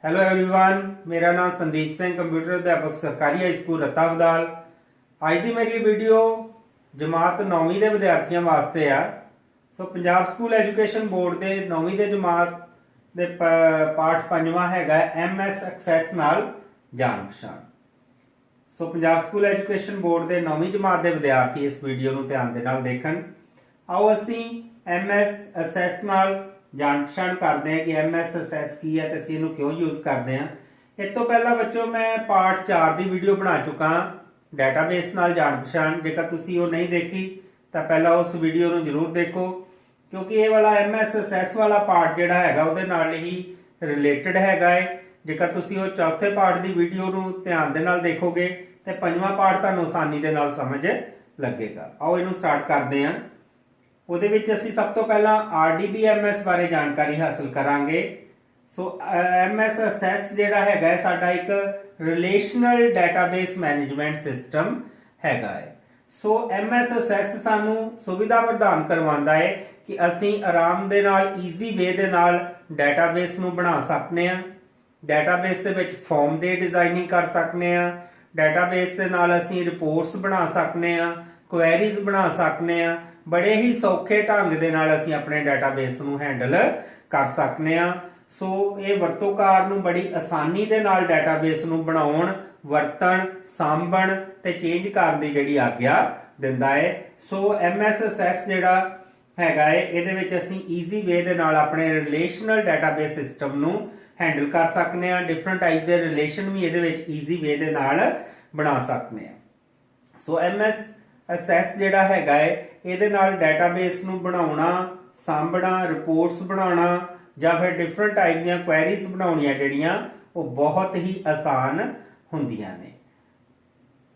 Hello everyone, मेरा नाम Sandeep Singh, computer अध्यापक सरकारी हाई स्कूल रत्ता बदाल। अज की मेरी वीडियो जमात 9वीं के विद्यार्थियों वास्ते आ। पंजाब स्कूल एजुकेशन बोर्ड के 9वीं के जमात के पाठ 5वां हैगा MS एक्सैस नाल जान पछाण। पंजाब स्कूल एजुकेशन बोर्ड के 9वीं जमात के विद्यार्थी इस वीडियो को ध्यान के नाल देखण। आओ असी MS एक्सैस नाल जान पछाण करते हैं कि MS एक्सैस की है तो असीं इहनूं क्यों यूज़ करते हैं। इस तो पहला बच्चों मैं पार्ट 4 की वीडियो बना चुका हाँ, डेटाबेस नाल जान पछाण। जेकर तुसीं वो नहीं देखी तो पहला उस वीडियो को जरूर देखो, क्योंकि ये वाला MS एक्सैस वाला पार्ट जिहड़ा हैगा उहदे नाल ही रिलेटेड हैगा है। जेकर तुसीं वो चौथे पार्ट की वीडियो को ध्यान दे नाल देखोगे तो 5वां पार्ट तुहानूं आसानी दे नाल समझ लगेगा। आओ इहनूं स्टार्ट करते हैं। ਉਹਦੇ ਵਿੱਚ ਅਸੀਂ ਸਭ ਤੋਂ ਪਹਿਲਾਂ RDBMS ਬਾਰੇ ਜਾਣਕਾਰੀ ਹਾਸਲ ਕਰਾਂਗੇ। MS ਐਕਸੈਸ ਜਿਹੜਾ ਹੈਗਾ ਹੈ ਸਾਡਾ ਇੱਕ ਰਿਲੇਸ਼ਨਲ ਡਾਟਾਬੇਸ ਮੈਨੇਜਮੈਂਟ ਸਿਸਟਮ ਹੈਗਾ ਹੈ। MS ਐਕਸੈਸ ਸਾਨੂੰ ਸੁਵਿਧਾ ਪ੍ਰਦਾਨ ਕਰਵਾਉਂਦਾ ਹੈ ਕਿ ਅਸੀਂ ਆਰਾਮ ਦੇ ਨਾਲ ਈਜ਼ੀ ਵੇ ਦੇ ਨਾਲ ਡਾਟਾਬੇਸ ਨੂੰ ਬਣਾ ਸਕਦੇ ਹਾਂ। ਡਾਟਾਬੇਸ ਦੇ ਵਿੱਚ ਫਾਰਮ ਦੇ ਡਿਜ਼ਾਈਨਿੰਗ ਕਰ ਸਕਦੇ ਹਾਂ। ਡਾਟਾਬੇਸ ਦੇ ਨਾਲ ਅਸੀਂ ਰਿਪੋਰਟਸ ਬਣਾ ਸਕਦੇ ਹਾਂ, ਕੁਐਰੀਜ਼ ਬਣਾ ਸਕਦੇ ਹਾਂ। बड़े ही सौखे ढंग दे नाल असीं अपने डेटाबेस नूं हैंडल कर सकते हैं। ये वरतोकार नूं बड़ी आसानी दे नाल डेटाबेस नूं बनाउण, वरतण, सांभण ते चेंज करन दी जिहड़ी आग्या दिंदा है। MS एक्सैस जिहड़ा हैगा है इहदे विच असीं ईजी वे दे नाल अपने रिलेशनल डेटाबेस सिस्टम नूं हैंडल कर सकते हैं। डिफरेंट टाइप दे रिलेशन भी इहदे विच ईजी वे दे नाल बना सकते हैं। MS एक्सैस जिहड़ा हैगा है ਇਹਦੇ ਨਾਲ ਡਾਟਾਬੇਸ ਨੂੰ ਬਣਾਉਣਾ, ਸਾਂਭਣਾ, ਰਿਪੋਰਟਸ ਬਣਾਉਣਾ ਜਾਂ ਫਿਰ ਡਿਫਰੈਂਟ ਟਾਈਪ ਦੀਆਂ ਕੁਐਰੀਜ਼ ਬਣਾਉਣੀਆਂ ਜਿਹੜੀਆਂ ਉਹ ਬਹੁਤ ਹੀ ਆਸਾਨ ਹੁੰਦੀਆਂ ਨੇ।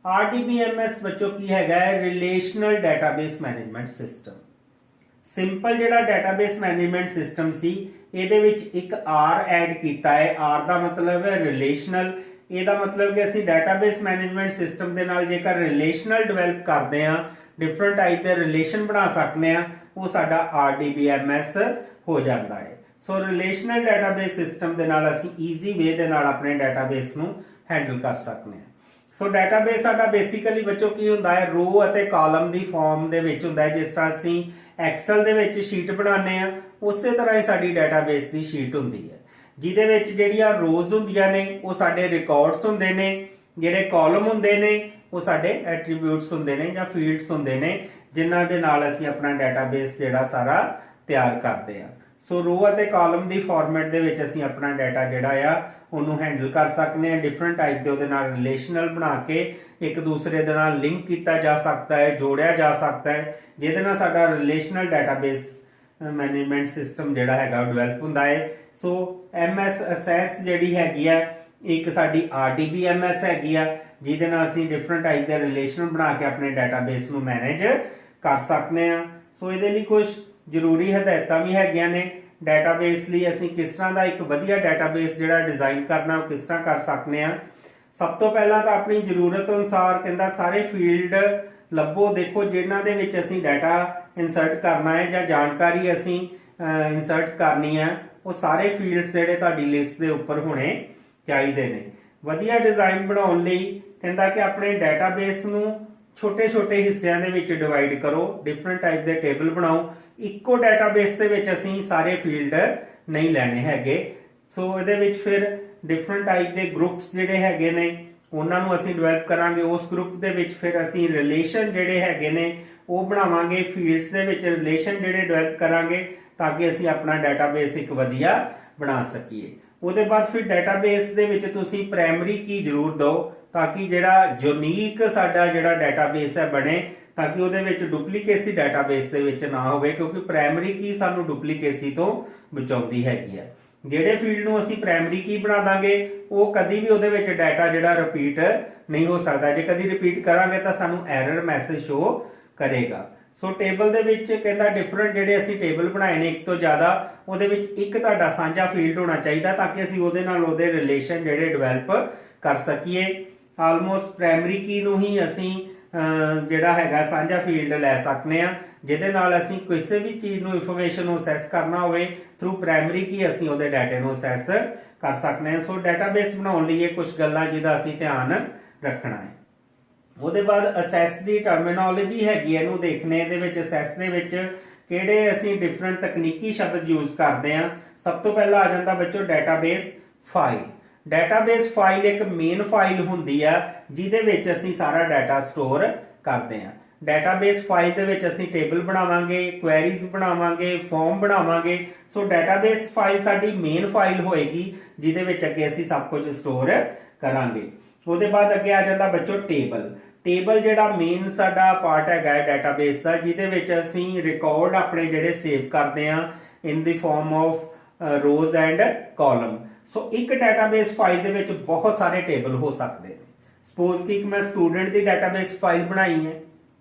RDBMS ਬੱਚੋ ਕੀ ਹੈਗਾ ਹੈ? Relational database management system. Simple ਜਿਹੜਾ ਡਾਟਾਬੇਸ ਮੈਨੇਜਮੈਂਟ ਸਿਸਟਮ ਸੀ ਇਹਦੇ ਵਿੱਚ ਇੱਕ R ਐਡ ਕੀਤਾ ਹੈ। R ਦਾ ਮਤਲਬ ਹੈ ਰਿਲੇਸ਼ਨਲ। ਇਹਦਾ ਮਤਲਬ ਕਿ ਅਸੀਂ ਡਾਟਾਬੇਸ ਮੈਨੇਜਮੈਂਟ ਸਿਸਟਮ ਦੇ ਨਾਲ ਜੇਕਰ ਰਿਲੇਸ਼ਨਲ ਡਿਵੈਲਪ ਕਰਦੇ ਹਾਂ, डिफरेंट टाइप के रिलेशन बना सकते हैं, वो साडा RDBMS हो जाता है। रिलेशनल डेटाबेस सिस्टम के नाल असीं ईजी वे दे नाल अपने डेटाबेस नूं हैंडल कर सकते हैं। डेटाबेस साडा बेसिकली बच्चों की हुंदा है रो अते कॉलम दी फॉर्म दे विच हुंदा है। जिस तरह असीं एक्सेल दे विच शीट बनाने आ उसे तरह ही साडी डेटाबेस दी शीट हुंदी है, जिहदे विच जिहड़ियां रोज हुंदियां ने वो साडे रिकॉर्ड्स हुंदे ने, जिहड़े कॉलम हुंदे ने वो साडे एट्रीब्यूट्स हुंदे ने या फील्ड्स हुंदे ने, जिन्हां दे नाल असीं अपना डेटाबेस जिहड़ा सारा तैयार करदे आ। रो अते कॉलम दी फॉर्मेट दे विच असीं अपना डाटा जिहड़ा आ उहनूं हैंडल कर सकते हैं। डिफरेंट टाइप दे उहदे नाल रिलेशनल बना के एक दूसरे दे नाल लिंक किया जा सकता है, जोड़िया जा सकता है, जिहदे नाल साडा रिलेशनल डेटाबेस मैनेजमेंट सिस्टम जिहड़ा हैगा डिवेलप हुंदा है। MS एक्सैस जिहड़ी हैगी है एक साडी RDBMS हैगी आ, जिहदे नाल असीं डिफरेंट टाइप दे रिलेशन बना के अपने डेटाबेस नूं मैनेज कर सकते हैं। इहदे लई कुछ जरूरी हदायतां भी हैगियां ने। डेटाबेस लई असीं किस तरह दा एक वधिया डेटाबेस जिहड़ा डिज़ाइन करना वो किस तरह कर सकते हैं। सब तो पहला तो अपनी जरूरत अनुसार कहंदा सारे फील्ड लभो, देखो जिन्हां दे विच असीं डाटा इंसर्ट करना है या जानकारी असीं इंसर्ट करनी है, वो सारे फील्ड्स जिहड़े तुहाडी लिस्ट दे उपर होने चाहिए ने। वधिया डिज़ाइन बनाउण लई कहंदा कि अपने डेटाबेस नूं छोटे छोटे हिस्सों दे विच डिवाइड करो, डिफरेंट टाइप दे टेबल बनाओ। इक्को डेटाबेस दे विच असीं सारे फील्ड नहीं लैणे हैगे। इहदे विच फिर डिफरेंट टाइप दे ग्रुप्स जिहड़े हैगे ने उहनां नूं असीं डिवेलप करांगे। उस ग्रुप दे विच फिर असीं रिलेशन जिहड़े हैगे ने वो बनावांगे। फील्ड्स दे विच रिलेशन जिहड़े डिवेलप करांगे ताकि असीं अपना डेटाबेस एक वधिया बना सकीए। ਉਹਦੇ बाद फिर डेटाबेस ਦੇ ਵਿੱਚ ਤੁਸੀਂ प्राइमरी की जरूर दो ताकि ਜਿਹੜਾ यूनीक ਸਾਡਾ ਜਿਹੜਾ डेटाबेस है बने, ताकि ਉਹਦੇ ਵਿੱਚ डुप्लीकेसी डेटाबेस ਦੇ ਵਿੱਚ ਨਾ ਹੋਵੇ, क्योंकि प्राइमरी की ਸਾਨੂੰ डुप्लीकेसी ਤੋਂ ਬਚਾਉਂਦੀ ਹੈਗੀ ਹੈ। ਜਿਹੜੇ ਫੀਲਡ ਨੂੰ ਅਸੀਂ प्राइमरी की ਬਣਾ ਦਾਂਗੇ ਉਹ ਕਦੀ ਵੀ ਉਹਦੇ ਵਿੱਚ ਡਾਟਾ ਜਿਹੜਾ ਰਿਪੀਟ ਨਹੀਂ ਹੋ ਸਕਦਾ। ਜੇ ਕਦੀ ਰਿਪੀਟ ਕਰਾਂਗੇ ਤਾਂ ਸਾਨੂੰ ਐਰਰ ਮੈਸੇਜ ਸ਼ੋ ਕਰੇਗਾ। टेबल दे विच कहंदा डिफरेंट जिहड़े असीं टेबल बनाए ने एक तो ज़्यादा, उहदे विच एक तुहाडा साझा फील्ड होना चाहिए ताकि असीं उहदे नाल उहदे रिलेशन जिहड़े डिवेलप कर सकीए। आलमोस्ट प्राइमरी की नूं ही असीं ਜਿਹੜਾ ਹੈਗਾ ਸਾਂਝਾ ਫੀਲਡ ਲੈ ਸਕਨੇ ਆ, ਜਿਹਦੇ ਨਾਲ ਅਸੀਂ ਕਿਸੇ ਵੀ ਚੀਜ਼ ਨੂੰ ਇਨਫੋਰਮੇਸ਼ਨ ਨੂੰ ਅਸੈਸ ਕਰਨਾ ਹੋਵੇ ਥਰੂ ਪ੍ਰਾਇਮਰੀ ਕੀ ਅਸੀਂ ਉਹਦੇ ਡਾਟੇ ਨੂੰ ਅਸੈਸ ਕਰ ਸਕਨੇ ਆ। ਸੋ ਡਾਟਾਬੇਸ ਬਣਾਉਣ ਲਈ ਇਹ ਕੁਝ ਗੱਲਾਂ ਜਿਹਦਾ ਅਸੀਂ ਧਿਆਨ ਰੱਖਣਾ ਹੈ। ਉਹਦੇ ਬਾਅਦ ਅਸੈਸ ਦੀ ਟਰਮੀਨੋਲੋਜੀ ਹੈਗੀ, ਇਹਨੂੰ ਦੇਖਣੇ ਇਹਦੇ ਵਿੱਚ ਅਸੈਸ ਦੇ ਵਿੱਚ ਕਿਹੜੇ ਅਸੀਂ ਡਿਫਰੈਂਟ ਤਕਨੀਕੀ ਸ਼ਬਦ ਯੂਜ਼ ਕਰਦੇ ਆ। ਸਭ ਤੋਂ ਪਹਿਲਾਂ ਆ ਜਾਂਦਾ ਬੱਚੋ ਡਾਟਾਬੇਸ ਫਾਈਲ। ਡਾਟਾਬੇਸ ਫਾਈਲ ਇੱਕ ਮੇਨ ਫਾਈਲ ਹੁੰਦੀ ਆ ਜਿਹਦੇ ਵਿੱਚ ਅਸੀਂ ਸਾਰਾ ਡਾਟਾ ਸਟੋਰ ਕਰਦੇ ਆ। ਡਾਟਾਬੇਸ ਫਾਈਲ ਦੇ ਵਿੱਚ ਅਸੀਂ ਟੇਬਲ ਬਣਾਵਾਂਗੇ, ਕੁਐਰੀਜ਼ ਬਣਾਵਾਂਗੇ, ਫਾਰਮ ਬਣਾਵਾਂਗੇ। ਸੋ ਡਾਟਾਬੇਸ ਫਾਈਲ ਸਾਡੀ ਮੇਨ ਫਾਈਲ ਹੋਏਗੀ ਜਿਹਦੇ ਵਿੱਚ ਅੱਗੇ ਅਸੀਂ ਸਭ ਕੁਝ ਸਟੋਰ ਕਰਾਂਗੇ। ਉਹਦੇ ਬਾਅਦ ਅੱਗੇ ਆ ਜਾਂਦਾ ਬੱਚੋ ਟੇਬਲ। ਟੇਬਲ ਜਿਹੜਾ ਮੇਨ ਸਾਡਾ ਪਾਰਟ ਹੈਗਾ ਹੈ ਡਾਟਾਬੇਸ ਦਾ, ਜਿਹਦੇ ਵਿੱਚ ਅਸੀਂ ਰਿਕਾਰਡ ਆਪਣੇ ਜਿਹੜੇ ਸੇਵ ਕਰਦੇ ਆ in the form of rows and column. So ਇੱਕ ਡਾਟਾਬੇਸ ਫਾਈਲ ਦੇ ਵਿੱਚ ਬਹੁਤ ਸਾਰੇ ਟੇਬਲ ਹੋ ਸਕਦੇ ਨੇ। ਸਪੋਜ਼ ਕਿ ਇੱਕ ਮੈਂ ਸਟੂਡੈਂਟ ਦੀ ਡਾਟਾਬੇਸ ਫਾਈਲ ਬਣਾਈ ਹੈ,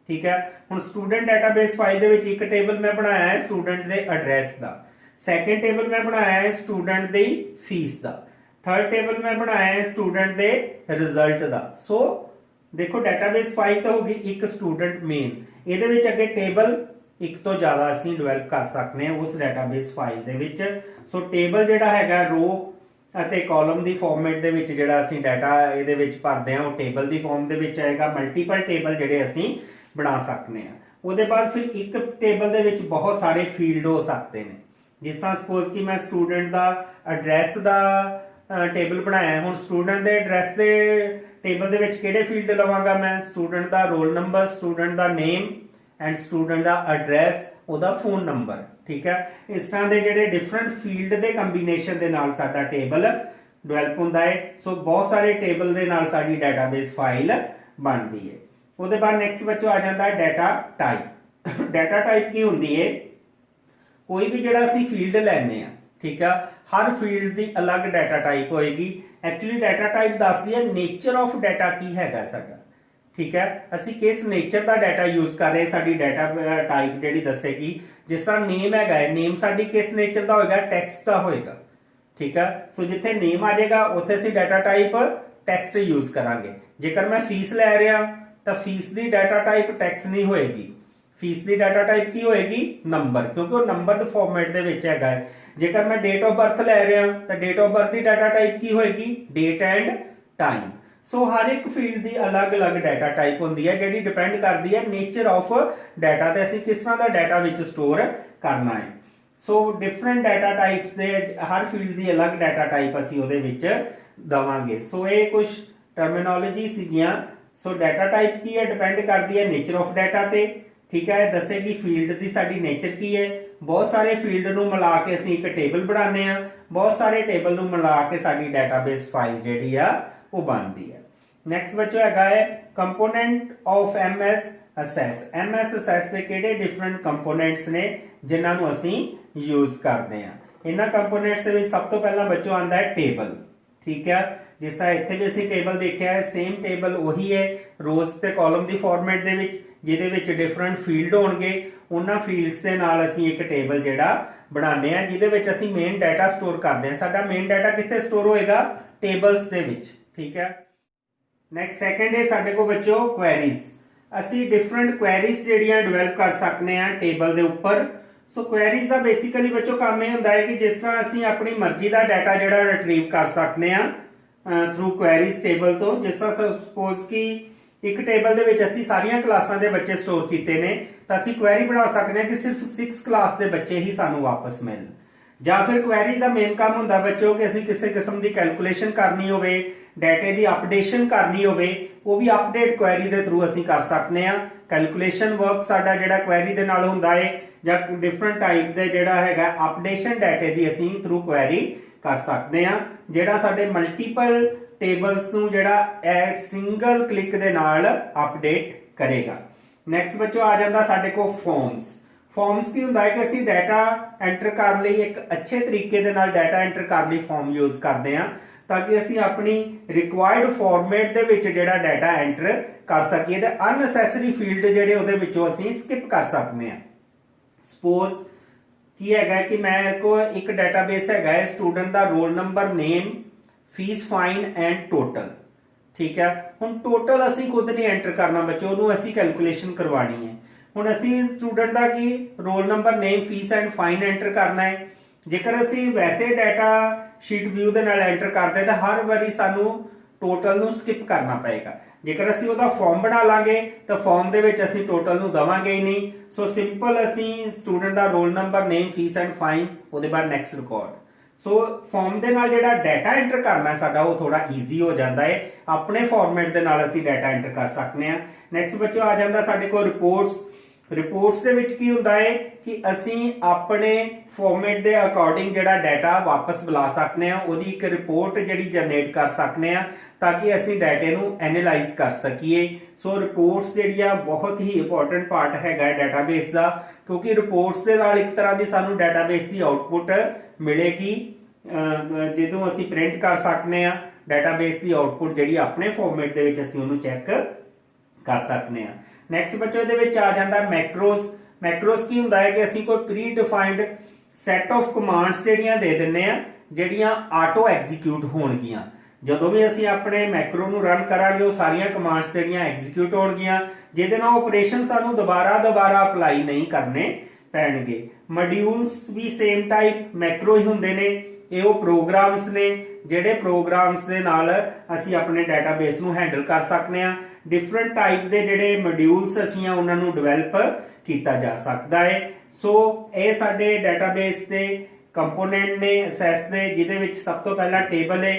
ਠੀਕ ਹੈ। ਹੁਣ ਸਟੂਡੈਂਟ ਡਾਟਾਬੇਸ ਫਾਈਲ ਦੇ ਵਿੱਚ ਇੱਕ ਟੇਬਲ ਮੈਂ ਬਣਾਇਆ ਹੈ ਸਟੂਡੈਂਟ ਦੇ ਐਡਰੈਸ ਦਾ, ਸੈਕੰਡ ਟੇਬਲ ਮੈਂ ਬਣਾਇਆ ਹੈ ਸਟੂਡੈਂਟ ਦੀ ਫੀਸ ਦਾ, ਥਰਡ ਟੇਬਲ ਮੈਂ ਬਣਾਇਆ ਹੈ ਸਟੂਡੈਂਟ ਦੇ ਰਿਜ਼ਲਟ ਦਾ। ਸੋ ਦੇਖੋ ਡਾਟਾਬੇਸ ਫਾਈਲ ਤਾਂ ਹੋਗੀ ਇੱਕ ਸਟੂਡੈਂਟ ਮੇਨ, ਇਹਦੇ ਵਿੱਚ ਅੱਗੇ ਟੇਬਲ ਇੱਕ ਤੋਂ ਜ਼ਿਆਦਾ ਅਸੀਂ ਡਿਵੈਲਪ ਕਰ ਸਕਦੇ ਹਾਂ ਉਸ ਡਾਟਾਬੇਸ ਫਾਈਲ ਦੇ ਵਿੱਚ। ਸੋ ਟੇਬਲ ਜਿਹੜਾ ਹੈਗਾ ਰੋ ਅਤੇ ਕਾਲਮ ਦੀ ਫਾਰਮੈਟ ਦੇ ਵਿੱਚ ਜਿਹੜਾ ਅਸੀਂ ਡਾਟਾ ਇਹਦੇ ਵਿੱਚ ਭਰਦੇ ਹਾਂ ਉਹ ਟੇਬਲ ਦੀ ਫਾਰਮ ਦੇ ਵਿੱਚ ਆਏਗਾ। ਮਲਟੀਪਲ ਟੇਬਲ ਜਿਹੜੇ ਅਸੀਂ ਬਣਾ ਸਕਦੇ ਹਾਂ। ਉਹਦੇ ਬਾਅਦ ਫਿਰ ਇੱਕ ਟੇਬਲ ਦੇ ਵਿੱਚ ਬਹੁਤ ਸਾਰੇ ਫੀਲਡ ਹੋ ਸਕਦੇ ਨੇ, ਜਿਸ ਤਰ੍ਹਾਂ ਸਪੋਜ਼ ਕਿ ਮੈਂ ਸਟੂਡੈਂਟ ਦਾ ਐਡਰੈਸ ਦਾ ਟੇਬਲ ਬਣਾਇਆ। ਹੁਣ ਸਟੂਡੈਂਟ ਦੇ ਐਡਰੈਸ ਦੇ ਟੇਬਲ ਦੇ ਵਿੱਚ ਕਿਹੜੇ ਫੀਲਡ ਲਵਾਂਗਾ ਮੈਂ? ਸਟੂਡੈਂਟ ਦਾ roll number, student the name and student the address, ਉਹਦਾ ਫੋਨ ਨੰਬਰ, ਠੀਕ ਹੈ। ਇਸ ਤਰ੍ਹਾਂ ਦੇ ਜਿਹੜੇ ਡਿਫਰੈਂਟ ਫੀਲਡ ਦੇ ਕੰਬੀਨੇਸ਼ਨ ਦੇ ਨਾਲ ਸਾਡਾ ਟੇਬਲ ਡਿਵੈਲਪ ਹੁੰਦਾ ਹੈ। ਸੋ ਬਹੁਤ ਸਾਰੇ ਟੇਬਲ ਦੇ ਨਾਲ ਸਾਡੀ ਡਾਟਾਬੇਸ ਫਾਈਲ ਬਣਦੀ ਹੈ। ਉਹਦੇ ਬਾਅਦ ਨੈਕਸਟ ਬੱਚੋ ਆ ਜਾਂਦਾ ਡਾਟਾ ਟਾਈਪ। ਡਾਟਾ ਟਾਈਪ ਕੀ ਹੁੰਦੀ ਹੈ? ਕੋਈ ਵੀ ਜਿਹੜਾ ਅਸੀਂ ਫੀਲਡ ਲੈਣੇ ਆ, ਠੀਕ ਆ, ਹਰ ਫੀਲਡ ਦੀ ਅਲੱਗ ਡਾਟਾ ਟਾਈਪ ਹੋਏਗੀ। ਐਕਚੁਅਲੀ ਡਾਟਾ ਟਾਈਪ ਦੱਸਦੀ ਹੈ ਨੇਚਰ ਆਫ ਡਾਟਾ ਕੀ ਹੈਗਾ ਸਾਡਾ, ਠੀਕ ਹੈ। ਅਸੀਂ ਕਿਸ ਨੇਚਰ ਦਾ ਡਾਟਾ ਯੂਜ਼ ਕਰ ਰਹੇ, ਸਾਡੀ ਡਾਟਾ ਟਾਈਪ ਜਿਹੜੀ ਦੱਸੇਗੀ। ਜਿਸ ਤਰ੍ਹਾਂ ਨੇਮ ਹੈਗਾ, ਨੇਮ ਸਾਡੀ ਕਿਸ ਨੇਚਰ ਦਾ ਹੋਏਗਾ? ਟੈਕਸਟ ਦਾ ਹੋਏਗਾ, ਠੀਕ ਹੈ। ਸੋ ਜਿੱਥੇ ਨੇਮ ਆ ਜਾਏਗਾ ਉੱਥੇ ਅਸੀਂ ਡਾਟਾ ਟਾਈਪ ਟੈਕਸਟ ਯੂਜ਼ ਕਰਾਂਗੇ। ਜੇਕਰ ਮੈਂ ਫੀਸ ਲੈ ਰਿਹਾ ਤਾਂ ਫੀਸ ਦੀ ਡਾਟਾ ਟਾਈਪ ਟੈਕਸਟ ਨਹੀਂ ਹੋਏਗੀ, ਫੀਸ ਦੀ ਡਾਟਾ ਟਾਈਪ ਕੀ ਹੋਏਗੀ? ਨੰਬਰ, ਕਿਉਂਕਿ ਉਹ ਨੰਬਰ ਦੇ ਫਾਰਮੈਟ ਦੇ ਵਿੱਚ ਹੈਗਾ ਹੈ। ਜੇਕਰ ਮੈਂ ਡੇਟ ਆਫ ਬਰਥ ਲੈ ਰਿਹਾ ਤਾਂ ਡੇਟ ਆਫ ਬਰਥ ਦੀ ਡਾਟਾ ਟਾਈਪ ਕੀ ਹੋਏਗੀ? Date and time. ਸੋ ਹਰ ਇੱਕ ਫੀਲਡ ਦੀ ਅਲੱਗ-ਅਲੱਗ ਡਾਟਾ ਟਾਈਪ ਹੁੰਦੀ ਹੈ ਜਿਹੜੀ ਡਿਪੈਂਡ ਕਰਦੀ ਹੈ ਨੇਚਰ ਆਫ ਡਾਟਾ ਤੇ ਅਸੀਂ ਕਿਸ ਤਰ੍ਹਾਂ ਦਾ ਡਾਟਾ ਵਿੱਚ ਸਟੋਰ ਕਰਨਾ ਹੈ। ਸੋ ਡਿਫਰੈਂਟ ਡਾਟਾ ਟਾਈਪਸ ਦੇ ਹਰ ਫੀਲਡ ਦੀ ਅਲੱਗ ਡਾਟਾ ਟਾਈਪ ਅਸੀਂ ਉਹਦੇ ਵਿੱਚ ਦਵਾਂਗੇ। ਸੋ ਇਹ ਕੁਝ ਟਰਮੀਨੋਲੋਜੀ ਸੀਗੀਆਂ। ਸੋ ਡਾਟਾ ਟਾਈਪ ਕੀ ਹੈ? ਡਿਪੈਂਡ ਕਰਦੀ ਹੈ ਨੇਚਰ ਆਫ ਡਾਟਾ ਤੇ, ਠੀਕ ਹੈ। ਦੱਸੇਗੀ ਫੀਲਡ ਦੀ ਸਾਡੀ ਨੇਚਰ ਕੀ ਹੈ। ਬਹੁਤ ਸਾਰੇ ਫੀਲਡ ਨੂੰ ਮਿਲਾ ਕੇ ਅਸੀਂ ਇੱਕ ਟੇਬਲ ਬਣਾਉਂਦੇ ਆ, ਬਹੁਤ ਸਾਰੇ ਟੇਬਲ ਨੂੰ ਮਿਲਾ ਕੇ ਸਾਡੀ ਡਾਟਾਬੇਸ ਫਾਈਲ ਜਿਹੜੀ ਆ ਉਹ ਬਣਦੀ ਹੈ। ਨੈਕਸਟ ਬੱਚੋ ਹੈਗਾ ਹੈ component of MS access. MS access ਦੇ ਕਿਹੜੇ ਡਿਫਰੈਂਟ ਕੰਪੋਨੈਂਟਸ ਨੇ ਜਿਨ੍ਹਾਂ ਨੂੰ ਅਸੀਂ ਯੂਜ਼ ਕਰਦੇ ਆ। ਇਹਨਾਂ ਕੰਪੋਨੈਂਟਸ ਦੇ ਵਿੱਚ ਸਭ ਤੋਂ ਪਹਿਲਾਂ ਬੱਚੋ ਆਂਦਾ ਹੈ ਟੇਬਲ, ਠੀਕ ਹੈ। ਜਿਸ ਤਰ੍ਹਾਂ ਇੱਥੇ ਵੀ ਅਸੀਂ ਟੇਬਲ ਦੇਖਿਆ ਹੈ, ਸੇਮ ਟੇਬਲ ਉਹੀ ਹੈ ਰੋਜ਼ ਤੇ ਕਾਲਮ ਦੀ ਫਾਰਮੈਟ ਦੇ ਵਿੱਚ, ਜਿਹਦੇ ਵਿੱਚ ਡਿਫਰੈਂਟ ਫੀਲਡ ਹੋਣਗੇ। ਉਹਨਾਂ ਫੀਲਡਸ ਦੇ ਨਾਲ ਅਸੀਂ ਇੱਕ ਟੇਬਲ ਜਿਹੜਾ ਬਣਾਉਂਦੇ ਆ ਜਿਹਦੇ ਵਿੱਚ ਅਸੀਂ ਮੇਨ ਡਾਟਾ ਸਟੋਰ ਕਰਦੇ ਆ। ਸਾਡਾ ਮੇਨ ਡਾਟਾ ਕਿੱਥੇ ਸਟੋਰ ਹੋਏਗਾ? ਟੇਬਲਸ ਦੇ ਵਿੱਚ, ਠੀਕ ਹੈ। ਨੈਕਸਟ ਸੈਕੰਡ ਹੈ ਸਾਡੇ ਕੋਲ ਬੱਚੋ ਕੁਐਰੀਜ਼। ਅਸੀਂ ਡਿਫਰੈਂਟ ਕੁਐਰੀਜ਼ ਜਿਹੜੀਆਂ ਡਿਵੈਲਪ ਕਰ ਸਕਦੇ ਆ ਟੇਬਲ ਦੇ ਉੱਪਰ। ਸੋ ਕੁਐਰੀਜ਼ ਦਾ ਬੇਸਿਕਲੀ ਬੱਚੋ ਕੰਮ ਇਹ ਹੁੰਦਾ ਹੈ ਕਿ ਜਿਸ ਤਰ੍ਹਾਂ ਅਸੀਂ ਆਪਣੀ ਮਰਜ਼ੀ ਦਾ ਡਾਟਾ ਜਿਹੜਾ ਰਿਟਰੀਵ ਕਰ ਸਕਦੇ ਆ ਥਰੂ ਕੁਐਰੀਜ਼ ਟੇਬਲ ਤੋਂ। ਜਿਸ ਤਰ੍ਹਾਂ ਸਪੋਜ਼ ਕਿ ਇੱਕ ਟੇਬਲ ਦੇ ਵਿੱਚ ਅਸੀਂ ਸਾਰੀਆਂ ਕਲਾਸਾਂ ਦੇ ਬੱਚੇ ਸਟੋਰ ਕੀਤੇ ਨੇ ਤਾਂ ਅਸੀਂ ਕੁਐਰੀ ਬਣਾ ਸਕਦੇ ਹਾਂ ਕਿ ਸਿਰਫ 6 ਕਲਾਸ ਦੇ ਬੱਚੇ ਹੀ ਸਾਨੂੰ ਵਾਪਸ ਮਿਲਣ। ਜਾਂ ਫਿਰ ਕੁਐਰੀ ਦਾ ਮੇਨ ਕੰਮ ਹੁੰਦਾ ਬੱਚੋ ਕਿ ਅਸੀਂ ਕਿਸੇ ਕਿਸਮ ਦੀ ਕੈਲਕੂਲੇਸ਼ਨ ਕਰਨੀ ਹੋਵੇ, ਡਾਟੇ ਦੀ ਅਪਡੇਸ਼ਨ ਕਰਨੀ ਹੋਵੇ, ਉਹ ਵੀ ਅਪਡੇਟ ਕੁਐਰੀ ਦੇ ਥਰੂ ਅਸੀਂ ਕਰ ਸਕਦੇ ਹਾਂ। ਕੈਲਕੂਲੇਸ਼ਨ ਵਰਕ ਸਾਡਾ ਜਿਹੜਾ ਕੁਐਰੀ ਦੇ ਨਾਲ ਹੁੰਦਾ ਹੈ, ਜਾਂ ਡਿਫਰੈਂਟ ਟਾਈਪ ਦੇ ਜਿਹੜਾ ਹੈਗਾ ਅਪਡੇਸ਼ਨ ਡਾਟੇ ਦੀ ਅਸੀਂ ਥਰੂ ਕੁਐਰੀ ਕਰ ਸਕਦੇ ਹਾਂ, ਜਿਹੜਾ ਸਾਡੇ ਮਲਟੀਪਲ ਟੇਬਲਸ ਨੂੰ ਜਿਹੜਾ ਐਟ ਸਿੰਗਲ ਕਲਿੱਕ ਦੇ ਨਾਲ ਅਪਡੇਟ ਕਰੇਗਾ। ਨੈਕਸਟ ਬੱਚੋ ਆ ਜਾਂਦਾ ਸਾਡੇ ਕੋਲ ਫਾਰਮਸ। ਫਾਰਮਸ ਕੀ ਹੁੰਦਾ ਹੈ ਕਿ ਅਸੀਂ ਡਾਟਾ ਐਂਟਰ ਕਰਨ ਲਈ ਇੱਕ ਅੱਛੇ ਤਰੀਕੇ ਦੇ ਨਾਲ ਡਾਟਾ ਐਂਟਰ ਕਰਨ ਲਈ ਫਾਰਮ ਯੂਜ਼ ਕਰਦੇ ਹਾਂ ਤਾਂ ਕਿ ਅਸੀਂ ਆਪਣੀ ਰਿਕੁਆਇਰਡ ਫਾਰਮੈਟ ਦੇ ਵਿੱਚ ਜਿਹੜਾ ਡਾਟਾ ਐਂਟਰ ਕਰ ਸਕੀਏ ਤੇ ਅਨਨੈਸੈਸਰੀ ਫੀਲਡ ਜਿਹੜੇ ਉਹਦੇ ਵਿੱਚੋਂ ਅਸੀਂ ਸਕਿਪ ਕਰ ਸਕਦੇ ਹਾਂ। ਸਪੋਜ਼ ਕੀ ਹੈਗਾ ਕਿ ਮੇਰੇ ਕੋਲ ਇੱਕ ਡਾਟਾਬੇਸ ਹੈਗਾ ਹੈ ਸਟੂਡੈਂਟ ਦਾ roll number, name, fee, fine and total, ठीक है। हुण टोटल असीं खुद नहीं एंटर करना बच्चों, उहनूं असीं कैलकुलेशन करवानी है। हुण असीं स्टूडेंट का की roll number, name, fees and fine enter करना है। जेकर असीं वैसे डाटा शीट व्यू दे नाल एंटर करते तो हर वारी सानू टोटल नूं स्किप करना पएगा। जेकर असीं उहदा फॉर्म बना लांगे तो फॉर्म दे विच असीं टोटल नूं दवांगे ही नहीं। सो सिंपल असीं स्टूडेंट दा roll number, name, fees and fine, उहदे बाद नैक्सट रिकॉर्ड। सो फॉर्म दे नाल जिहड़ा डाटा एंटर करना साडा वो थोड़ा ईजी हो जाता है। अपने फॉर्मेट दे नाल असीं डाटा एंटर कर सकते हैं। नैक्सट बच्चों आ जाता साडे कोल रिपोर्ट्स। रिपोर्ट्स दे विच की हुंदा है कि असीं अपने फॉर्मेट दे अकॉर्डिंग जिहड़ा डाटा वापस बुला सकते हैं, उहदी एक रिपोर्ट जिहड़ी जनरेट कर सकते हैं ताकि असीं डाटे नूं एनालाइज कर सकीए। सो रिपोर्ट्स जिहड़ियां बहुत ही इंपॉर्टेंट पार्ट हैगा डाटाबेस दा, क्योंकि रिपोर्ट्स दे नाल एक तरह दी सानूं डाटाबेस दी आउटपुट मिलेगी ਜਦੋਂ ਅਸੀਂ ਪ੍ਰਿੰਟ ਕਰ ਸਕਨੇ ਆ ਡਾਟਾਬੇਸ ਦੀ ਆਉਟਪੁੱਟ ਜਿਹੜੀ ਆਪਣੇ ਫਾਰਮੈਟ ਦੇ ਵਿੱਚ ਅਸੀਂ ਉਹਨੂੰ ਚੈੱਕ ਕਰ ਸਕਨੇ ਆ। ਨੈਕਸਟ ਬੱਚੋ ਇਹਦੇ ਵਿੱਚ ਆ ਜਾਂਦਾ ਮੈਕਰੋਸ। ਮੈਕਰੋਸ ਕੀ ਹੁੰਦਾ ਹੈ ਕਿ ਅਸੀਂ ਕੋਈ pre defined set of commands ਜਿਹੜੀਆਂ ਦੇ ਦਿੰਨੇ ਆ, ਜਿਹੜੀਆਂ ਆਟੋ ਐਗਜ਼ੀਕਿਊਟ ਹੋਣਗੀਆਂ। ਜਦੋਂ ਵੀ ਅਸੀਂ ਆਪਣੇ ਮੈਕਰੋ ਨੂੰ ਰਨ ਕਰਾਂਗੇ ਉਹ ਸਾਰੀਆਂ ਕਮਾਂਡਸ ਜਿਹੜੀਆਂ ਐਗਜ਼ੀਕਿਊਟ ਹੋਣਗੀਆਂ, ਜਿਹਦੇ ਨਾਲ ਆਪਰੇਸ਼ਨ ਸਾਨੂੰ ਦੁਬਾਰਾ ਅਪਲਾਈ ਨਹੀਂ ਕਰਨੇ ਪੈਣਗੇ। ਮੋਡਿਊਲਸ ਵੀ ਸੇਮ ਟਾਈਪ ਮੈਕਰੋ ਹੀ ਹੁੰਦੇ ਨੇ। ਇਹ ਉਹ ਪ੍ਰੋਗਰਾਮਸ ਨੇ ਜਿਹੜੇ ਪ੍ਰੋਗਰਾਮਸ ਦੇ ਨਾਲ ਅਸੀਂ ਆਪਣੇ ਡਾਟਾਬੇਸ ਨੂੰ ਹੈਂਡਲ ਕਰ ਸਕਨੇ ਆ। ਡਿਫਰੈਂਟ ਟਾਈਪ ਦੇ ਜਿਹੜੇ ਮੋਡਿਊਲਸ ਅਸੀਂ ਆ ਉਹਨਾਂ ਨੂੰ ਡਿਵੈਲਪ ਕੀਤਾ ਜਾ ਸਕਦਾ ਹੈ। ਸੋ ਇਹ ਸਾਡੇ ਡਾਟਾਬੇਸ ਦੇ ਕੰਪੋਨੈਂਟ ਨੇ ਅਸੈਸ ਦੇ, ਜਿਹਦੇ ਵਿੱਚ ਸਭ ਤੋਂ ਪਹਿਲਾਂ ਟੇਬਲ ਹੈ,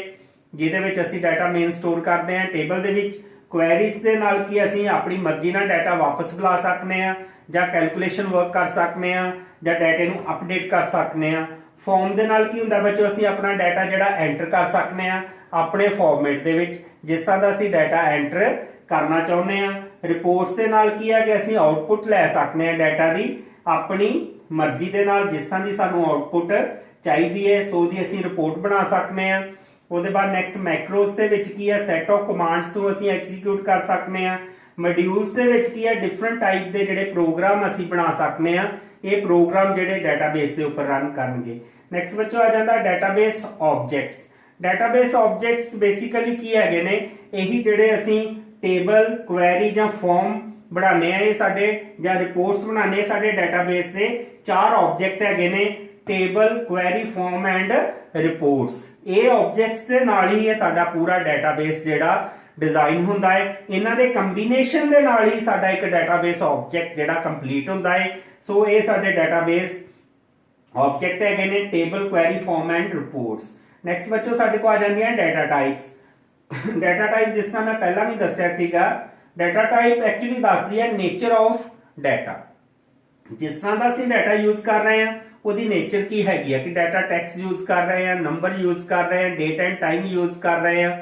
ਜਿਹਦੇ ਵਿੱਚ ਅਸੀਂ ਡਾਟਾ ਮੇਨ ਸਟੋਰ ਕਰਦੇ ਹਾਂ। ਟੇਬਲ ਦੇ ਵਿੱਚ ਕੁਐਰੀਜ਼ ਦੇ ਨਾਲ ਕੀ ਅਸੀਂ ਆਪਣੀ ਮਰਜ਼ੀ ਨਾਲ ਡਾਟਾ ਵਾਪਸ ਬੁਲਾ ਸਕਨੇ ਆ, ਜਾਂ ਕੈਲਕੂਲੇਸ਼ਨ ਵਰਕ ਕਰ ਸਕਨੇ ਆ, ਜਾਂ ਡਾਟੇ ਨੂੰ ਅਪਡੇਟ ਕਰ ਸਕਨੇ ਆ। ਫਾਰਮ ਦੇ ਨਾਲ ਕੀ ਹੁੰਦਾ ਬੱਚੋ, ਅਸੀਂ ਆਪਣਾ ਡਾਟਾ ਜਿਹੜਾ ਐਂਟਰ ਕਰ ਸਕਨੇ ਆ ਆਪਣੇ ਫਾਰਮੈਟ ਦੇ ਵਿੱਚ, ਜਿਸ ਤਰ੍ਹਾਂ ਦਾ ਅਸੀਂ ਡਾਟਾ ਐਂਟਰ ਕਰਨਾ ਚਾਹੁੰਦੇ ਆ। ਰਿਪੋਰਟਸ ਦੇ ਨਾਲ ਕੀ ਹੈ ਕਿ ਅਸੀਂ ਆਉਟਪੁੱਟ ਲੈ ਸਕਨੇ ਆ ਡਾਟਾ ਦੀ ਆਪਣੀ ਮਰਜ਼ੀ ਦੇ ਨਾਲ, ਜਿਸ ਤਰ੍ਹਾਂ ਦੀ ਸਾਨੂੰ ਆਉਟਪੁੱਟ ਚਾਹੀਦੀ ਹੈ ਸੋ ਦੀ ਅਸੀਂ ਰਿਪੋਰਟ ਬਣਾ ਸਕਨੇ ਆ। ਉਹਦੇ ਬਾਅਦ ਨੈਕਸਟ ਮੈਕਰੋਸ ਦੇ ਵਿੱਚ ਕੀ ਹੈ, ਸੈਟ ਆਫ ਕਮਾਂਡਸ ਨੂੰ ਅਸੀਂ ਐਗਜ਼ੀਕਿਊਟ ਕਰ ਸਕਨੇ ਆ। ਮੋਡਿਊਲਸ ਦੇ ਵਿੱਚ ਕੀ ਹੈ, ਡਿਫਰੈਂਟ ਟਾਈਪ ਦੇ ਜਿਹੜੇ ਪ੍ਰੋਗਰਾਮ ਅਸੀਂ ਬਣਾ ਸਕਨੇ ਆ। ਇਹ ਪ੍ਰੋਗਰਾਮ ਜਿਹੜੇ ਡਾਟਾਬੇਸ ਦੇ ਉੱਪਰ ਰਨ ਕਰਨਗੇ। ਨੈਕਸਟ ਬੱਚੋ ਆ ਜਾਂਦਾ database objects. Database objects basically ਕੀ ਹੈਗੇ ਨੇ, ਇਹੀ ਜਿਹੜੇ ਅਸੀਂ ਟੇਬਲ, ਕੁਐਰੀ ਜਾਂ ਫਾਰਮ ਬਣਾਉਂਦੇ ਆ, ਇਹ ਸਾਡੇ ਜਾਂ ਰਿਪੋਰਟਸ ਬਣਾਉਂਦੇ ਆ, ਸਾਡੇ ਡਾਟਾਬੇਸ ਦੇ 4 ਆਬਜੈਕਟ ਹੈਗੇ ਨੇ, table, query, form and reports. ਇਹ ਆਬਜੈਕਟਸ ਦੇ ਨਾਲ ਹੀ ਇਹ ਸਾਡਾ ਪੂਰਾ ਡਾਟਾਬੇਸ ਜਿਹੜਾ डिजाइन ਹੁੰਦਾ है। इन्हां दे कंबीनेशन दे नाल ही साडा एक डेटाबेस ऑब्जेक्ट जिहड़ा कंप्लीट ਹੁੰਦਾ है। सो ये साडे डेटाबेस ऑब्जेक्ट है ने table, query, form and reports. Next बच्चों साडे को आ जांदियां डाटा टाइप्स। डाटा टाइप जिस तरह मैं पहला भी दस्सिया सीगा, डाटा टाइप एक्चुअली दसदी है नेचर ऑफ डाटा। जिस तरह का असीं डाटा यूज कर रहे हैं ਉਹਦੀ नेचर की हैगी है कि डाटा टैक्स यूज कर रहे हैं, नंबर यूज कर रहे हैं, डेट एंड टाइम यूज कर रहे हैं,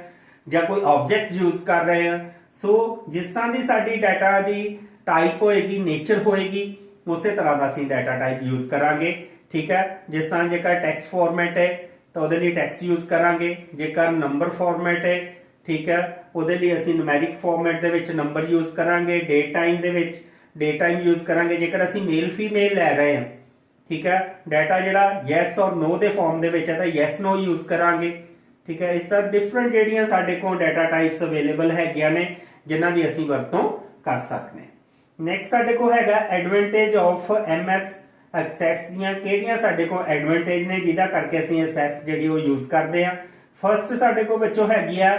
ਜਾਂ ਕੋਈ ਆਬਜੈਕਟ ਯੂਜ਼ ਕਰ ਰਹੇ ਆ। ਸੋ ਜਿਸ ਤਰ੍ਹਾਂ ਦੀ ਸਾਡੀ ਡਾਟਾ ਦੀ ਟਾਈਪ ਹੋਏਗੀ, ਨੇਚਰ ਹੋਏਗੀ, ਉਸੇ ਤਰ੍ਹਾਂ ਦਾ ਅਸੀਂ ਡਾਟਾ ਟਾਈਪ ਯੂਜ਼ ਕਰਾਂਗੇ। ਠੀਕ ਹੈ। ਜਿਸ ਤਰ੍ਹਾਂ ਜੇਕਰ ਟੈਕਸਟ ਫਾਰਮੈਟ ਹੈ ਤਾਂ ਉਹਦੇ ਲਈ ਟੈਕਸਟ ਯੂਜ਼ ਕਰਾਂਗੇ। ਜੇਕਰ ਨੰਬਰ ਫਾਰਮੈਟ ਹੈ, ਠੀਕ ਹੈ, ਉਹਦੇ ਲਈ ਅਸੀਂ ਨੂਮੈਰਿਕ ਫਾਰਮੈਟ ਦੇ ਵਿੱਚ ਨੰਬਰ ਯੂਜ਼ ਕਰਾਂਗੇ। ਡੇਟ ਟਾਈਮ ਦੇ ਵਿੱਚ ਡੇਟ ਟਾਈਮ ਯੂਜ਼ ਕਰਾਂਗੇ। ਜੇਕਰ ਅਸੀਂ ਮੇਲ ਫੀਮੇਲ ਲੈ ਰਹੇ ਹਾਂ, ਠੀਕ ਹੈ, ਡਾਟਾ ਜਿਹੜਾ ਯੈਸ ਔਰ ਨੋ ਦੇ ਫਾਰਮ ਦੇ ਵਿੱਚ ਹੈ ਤਾਂ ਯੈਸ ਨੋ ਯੂਜ਼ ਕਰਾਂਗੇ। ठीक है। इस तरह डिफरेंट ਜਿਹੜੀਆਂ ਸਾਡੇ ਕੋਲ ਡਾਟਾ ਟਾਈਪਸ ਅਵੇਲੇਬਲ ਹੈਗੀਆਂ ਨੇ ਜਿਨ੍ਹਾਂ ਦੀ ਅਸੀਂ ਵਰਤੋਂ ਕਰ ਸਕਦੇ ਹਾਂ। ਨੈਕਸਟ ਸਾਡੇ ਕੋਲ ਹੈਗਾ ਐਡਵਾਂਟੇਜ ਆਫ ਐਮਐਸ ਐਕਸੈਸ ਦੀਆਂ ਕਿਹੜੀਆਂ ਸਾਡੇ ਕੋਲ ਐਡਵਾਂਟੇਜ ਨੇ ਜਿਹਦਾ ਕਰਕੇ ਅਸੀਂ ਐਕਸੈਸ ਜਿਹੜੀ ਉਹ ਯੂਜ਼ ਕਰਦੇ ਆ। ਫਰਸਟ ਸਾਡੇ ਕੋਲ ਬੱਚੋ ਹੈਗੀ ਆ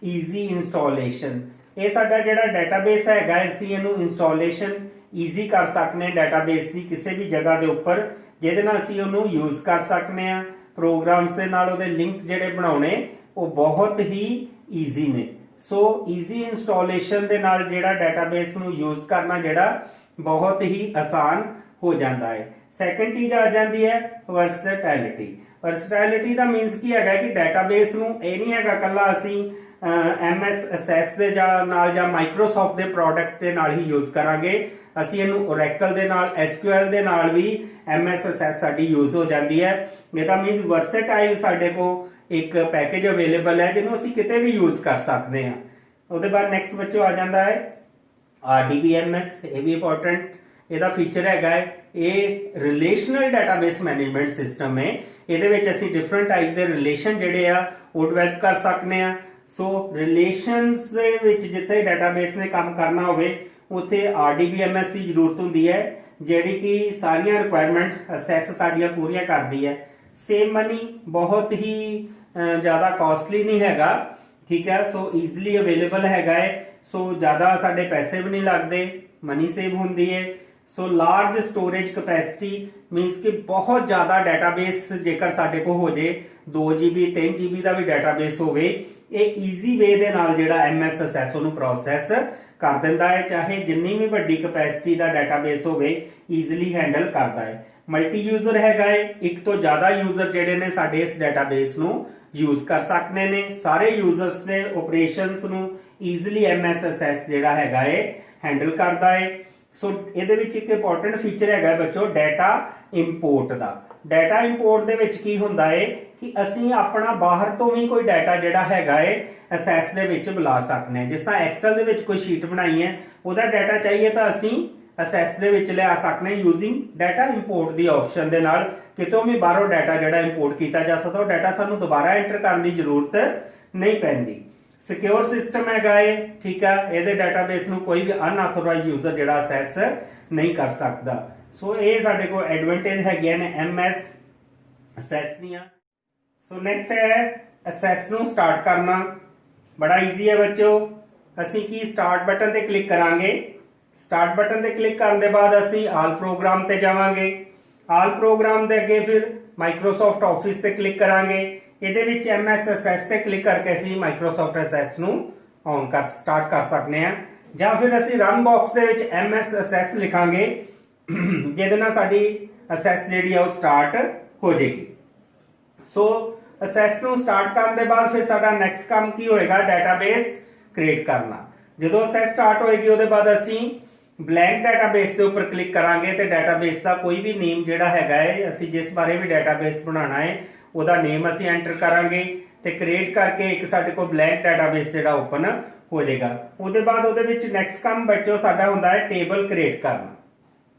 ਈਜ਼ੀ ਇੰਸਟਾਲੇਸ਼ਨ। ਇਹ ਸਾਡਾ ਜਿਹੜਾ ਡਾਟਾਬੇਸ ਹੈਗਾ ਅਸੀਂ ਇਹਨੂੰ ਇੰਸਟਾਲੇਸ਼ਨ ਈਜ਼ੀ ਕਰ ਸਕਦੇ ਹਾਂ ਡਾਟਾਬੇਸ ਦੀ ਕਿਸੇ ਵੀ ਜਗ੍ਹਾ ਦੇ ਉੱਪਰ, ਜਿਹਦੇ ਨਾਲ ਅਸੀਂ ਉਹਨੂੰ ਯੂਜ਼ ਕਰ ਸਕਦੇ ਹਾਂ। ਪ੍ਰੋਗਰਾਮਸ ਦੇ ਨਾਲ ਉਹਦੇ ਲਿੰਕ ਜਿਹੜੇ ਬਣਾਉਣੇ ਉਹ ਬਹੁਤ ਹੀ ਈਜ਼ੀ ਨੇ। ਸੋ ਈਜ਼ੀ ਇੰਸਟਾਲੇਸ਼ਨ ਦੇ ਨਾਲ ਜਿਹੜਾ ਡਾਟਾਬੇਸ ਨੂੰ ਯੂਜ਼ ਕਰਨਾ ਜਿਹੜਾ ਬਹੁਤ ਹੀ ਆਸਾਨ ਹੋ ਜਾਂਦਾ ਹੈ। ਸੈਕੰਡ ਚੀਜ਼ ਆ ਜਾਂਦੀ ਹੈ ਵਰਸਟੈਲਿਟੀ। ਵਰਸਟੈਲਿਟੀ ਦਾ ਮੀਨਸ ਕੀ ਹੈਗਾ ਕਿ ਡਾਟਾਬੇਸ ਨੂੰ ਇਹ ਨਹੀਂ ਹੈਗਾ ਕੱਲਾ ਅਸੀਂ MS ਐਕਸੈਸ ਦੇ ਨਾਲ ਜਾਂ ਮਾਈਕਰੋਸਾਫਟ ਦੇ ਪ੍ਰੋਡਕਟ ਦੇ ਨਾਲ ਹੀ ਯੂਜ਼ ਕਰਾਂਗੇ। ਅਸੀਂ ਇਹਨੂੰ ਓਰੈਕਲ ਦੇ ਨਾਲ, SQL ਦੇ ਨਾਲ ਵੀ MS ਐਕਸੈਸ ਸਾਡੀ ਯੂਜ਼ ਹੋ ਜਾਂਦੀ ਹੈ। ਇਹਦਾ ਮੀਨਸ ਵਰਸਟਾਈਲ ਸਾਡੇ ਕੋਲ ਇੱਕ ਪੈਕੇਜ ਅਵੇਲੇਬਲ ਹੈ ਜਿਹਨੂੰ ਅਸੀਂ ਕਿਤੇ ਵੀ ਯੂਜ਼ ਕਰ ਸਕਦੇ ਹਾਂ। ਉਹਦੇ ਬਾਅਦ ਨੈਕਸਟ ਬੱਚੋ ਆ ਜਾਂਦਾ ਹੈ RDBMS। ਇਹ ਵੀ ਇੰਪੋਰਟੈਂਟ ਇਹਦਾ ਫੀਚਰ ਹੈਗਾ ਹੈ। ਇਹ ਰਿਲੇਸ਼ਨਲ ਡਾਟਾਬੇਸ ਮੈਨੇਜਮੈਂਟ ਸਿਸਟਮ ਹੈ। ਇਹਦੇ ਵਿੱਚ ਅਸੀਂ ਡਿਫਰੈਂਟ ਟਾਈਪ ਦੇ ਰਿਲੇਸ਼ਨ ਜਿਹੜੇ ਆ ਉਹ ਡਿਵੈਲਪ ਕਰ ਸਕਦੇ ਹਾਂ। ਸੋ ਰਿਲੇਸ਼ਨਸ ਦੇ ਵਿੱਚ ਜਿੱਥੇ ਡਾਟਾਬੇਸ ਨੇ ਕੰਮ ਕਰਨਾ ਹੋਵੇ ਉੱਥੇ RDBMS ਦੀ ਜ਼ਰੂਰਤ ਹੁੰਦੀ ਹੈ, ਜਿਹੜੀ ਕਿ ਸਾਰੀਆਂ ਰਿਕੁਆਇਰਮੈਂਟ ਅਸੈਸ ਸਾਡੀਆਂ ਪੂਰੀਆਂ ਕਰਦੀ ਹੈ। ਸੇਵ ਮਨੀ ਬਹੁਤ ਹੀ ਜ਼ਿਆਦਾ ਕਾਸਟਲੀ ਨਹੀਂ ਹੈਗਾ, ਠੀਕ ਹੈ। ਸੋ ਈਜ਼ੀਲੀ ਅਵੇਲੇਬਲ ਹੈਗਾ ਹੈ, ਸੋ ਜ਼ਿਆਦਾ ਸਾਡੇ ਪੈਸੇ ਵੀ ਨਹੀਂ ਲੱਗਦੇ, ਮਨੀ ਸੇਵ ਹੁੰਦੀ ਹੈ। ਸੋ ਲਾਰਜ ਸਟੋਰੇਜ ਕਪੈਸਿਟੀ ਮੀਨਸ ਕਿ ਬਹੁਤ ਜ਼ਿਆਦਾ ਡਾਟਾਬੇਸ ਜੇਕਰ ਸਾਡੇ ਕੋਲ ਹੋ ਜੇ 2 GB 3 GB ਦਾ ਵੀ ਡਾਟਾਬੇਸ ਹੋਵੇ, ਇਹ ਈਜ਼ੀ ਵੇ ਦੇ ਨਾਲ ਜਿਹੜਾ MS ਅਸੈਸ ਉਹਨੂੰ ਪ੍ਰੋਸੈਸ ਕਰ ਦਿੰਦਾ ਹੈ, ਚਾਹੇ ਜਿੰਨੀ ਵੀ ਵੱਡੀ ਕਪੈਸਿਟੀ ਦਾ ਡਾਟਾਬੇਸ ਹੋਵੇ ਈਜ਼ੀਲੀ ਹੈਂਡਲ ਕਰਦਾ ਹੈ। ਮਲਟੀ ਯੂਜ਼ਰ ਹੈਗਾ ਹੈ, ਇੱਕ ਤੋਂ ਜ਼ਿਆਦਾ ਯੂਜ਼ਰ ਜਿਹੜੇ ਨੇ ਸਾਡੇ ਇਸ ਡਾਟਾਬੇਸ ਨੂੰ ਯੂਜ਼ ਕਰ ਸਕਦੇ ਨੇ। ਸਾਰੇ ਯੂਜ਼ਰਸ ਦੇ ਆਪਰੇਸ਼ਨਸ ਨੂੰ ਈਜ਼ੀਲੀ MS ਅਸੈਸ ਜਿਹੜਾ ਹੈਗਾ ਹੈ ਹੈਂਡਲ ਕਰਦਾ ਹੈ। ਸੋ ਇਹਦੇ ਵਿੱਚ ਇੱਕ ਇੰਪੋਰਟੈਂਟ ਫੀਚਰ ਹੈਗਾ ਬੱਚੋ ਡਾਟਾ ਇੰਪੋਰਟ ਦਾ। ਡਾਟਾ ਇੰਪੋਰਟ ਦੇ ਵਿੱਚ ਕੀ ਹੁੰਦਾ ਹੈ ਕਿ ਅਸੀਂ ਆਪਣਾ ਬਾਹਰ ਤੋਂ ਵੀ ਕੋਈ ਡਾਟਾ ਜਿਹੜਾ ਹੈਗਾ ਹੈ ਅਸੈਸ ਦੇ ਵਿੱਚ ਬੁਲਾ ਸਕਦੇ ਹਾਂ। ਜਿਸ ਤਰ੍ਹਾਂ ਐਕਸਲ ਦੇ ਵਿੱਚ ਕੋਈ ਸ਼ੀਟ ਬਣਾਈ ਹੈ, ਉਹਦਾ ਡਾਟਾ ਚਾਹੀਏ ਤਾਂ ਅਸੀਂ ਅਸੈਸ ਦੇ ਵਿੱਚ ਲਿਆ ਸਕਦੇ ਹਾਂ ਯੂਜ਼ਿੰਗ ਡਾਟਾ ਇੰਪੋਰਟ ਦੀ ਆਪਸ਼ਨ ਦੇ ਨਾਲ। ਕਿਤੋਂ ਵੀ ਬਾਹਰੋਂ ਡਾਟਾ ਜਿਹੜਾ ਇੰਪੋਰਟ ਕੀਤਾ ਜਾ ਸਕਦਾ, ਉਹ ਡਾਟਾ ਸਾਨੂੰ ਦੁਬਾਰਾ ਐਂਟਰ ਕਰਨ ਦੀ ਜ਼ਰੂਰਤ ਨਹੀਂ ਪੈਂਦੀ। ਸਿਕਿਉਰ ਸਿਸਟਮ ਹੈਗਾ ਹੈ, ਠੀਕ ਹੈ। ਇਹਦੇ ਡਾਟਾਬੇਸ ਨੂੰ ਕੋਈ ਵੀ ਅਨਆਥੋਰਾਈਜ਼ਡ ਯੂਜ਼ਰ ਜਿਹੜਾ ਅਸੈਸ ਨਹੀਂ ਕਰ ਸਕਦਾ। ਸੋ ਇਹ ਸਾਡੇ ਕੋਲ ਐਡਵਾਂਟੇਜ ਹੈਗੀਆਂ ਨੇ MS ਅਸੈਸ ਦੀਆਂ। ਸੋ ਨੈਕਸਟ ਹੈ ਅਸੈਸ ਨੂੰ ਸਟਾਰਟ ਕਰਨਾ। ਬੜਾ ਈਜ਼ੀ ਹੈ ਬੱਚੋ। ਅਸੀਂ ਕੀ ਸਟਾਰਟ ਬਟਨ ਤੇ ਕਲਿੱਕ ਕਰਾਂਗੇ। ਸਟਾਰਟ ਬਟਨ ਤੇ ਕਲਿੱਕ ਕਰਨ ਦੇ ਬਾਅਦ ਅਸੀਂ ਆਲ ਪ੍ਰੋਗਰਾਮ ਤੇ ਜਾਵਾਂਗੇ। ਆਲ ਪ੍ਰੋਗਰਾਮ ਦੇ ਅੱਗੇ ਫਿਰ ਮਾਈਕਰੋਸਾਫਟ ਆਫਿਸ ਤੇ ਕਲਿੱਕ ਕਰਾਂਗੇ। ਇਹਦੇ ਵਿੱਚ MS ਅਸੈਸ ਤੇ ਕਲਿੱਕ ਕਰਕੇ ਅਸੀਂ ਮਾਈਕਰੋਸਾਫਟ ਅਸੈਸ ਨੂੰ ਔਨ ਸਟਾਰਟ ਕਰ ਸਕਦੇ ਹਾਂ, ਜਾਂ ਫਿਰ ਅਸੀਂ ਰਨ ਬਾਕਸ ਦੇ ਵਿੱਚ MS ਅਸੈਸ ਲਿਖਾਂਗੇ, ਜਿਹਦੇ ਨਾਲ ਸਾਡੀ ਅਸੈਸ ਜਿਹੜੀ ਆ ਉਹ ਸਟਾਰਟ ਹੋ ਜਾਏਗੀ। ਸੋ ਅਸੈਸ ਨੂੰ ਸਟਾਰਟ ਕਰਨ ਦੇ ਬਾਅਦ ਫਿਰ ਸਾਡਾ ਨੈਕਸਟ ਕੰਮ ਕੀ ਹੋਏਗਾ, ਡਾਟਾਬੇਸ ਕ੍ਰੀਏਟ ਕਰਨਾ। ਜਦੋਂ ਅਸੈਸ ਸਟਾਰਟ ਹੋਏਗੀ ਉਹਦੇ ਬਾਅਦ ਅਸੀਂ ਬਲੈਂਕ ਡਾਟਾਬੇਸ ਦੇ ਉੱਪਰ ਕਲਿੱਕ ਕਰਾਂਗੇ ਤੇ ਡਾਟਾਬੇਸ ਦਾ ਕੋਈ ਵੀ ਨੇਮ ਜਿਹੜਾ ਹੈਗਾ ਹੈ, ਅਸੀਂ ਜਿਸ ਬਾਰੇ ਵੀ ਡਾਟਾਬੇਸ ਬਣਾਉਣਾ ਹੈ ਉਹਦਾ ਨੇਮ ਅਸੀਂ ਐਂਟਰ ਕਰਾਂਗੇ ਤੇ ਕ੍ਰੀਏਟ ਕਰਕੇ ਇੱਕ ਸਾਡੇ ਕੋਲ ਬਲੈਂਕ ਡਾਟਾਬੇਸ ਜਿਹੜਾ ਓਪਨ ਹੋ ਜਾਏਗਾ। ਉਹਦੇ ਬਾਅਦ ਉਹਦੇ ਵਿੱਚ ਨੈਕਸਟ ਕੰਮ ਬੱਚੋ ਸਾਡਾ ਹੁੰਦਾ ਹੈ ਟੇਬਲ ਕ੍ਰੀਏਟ ਕਰਨਾ,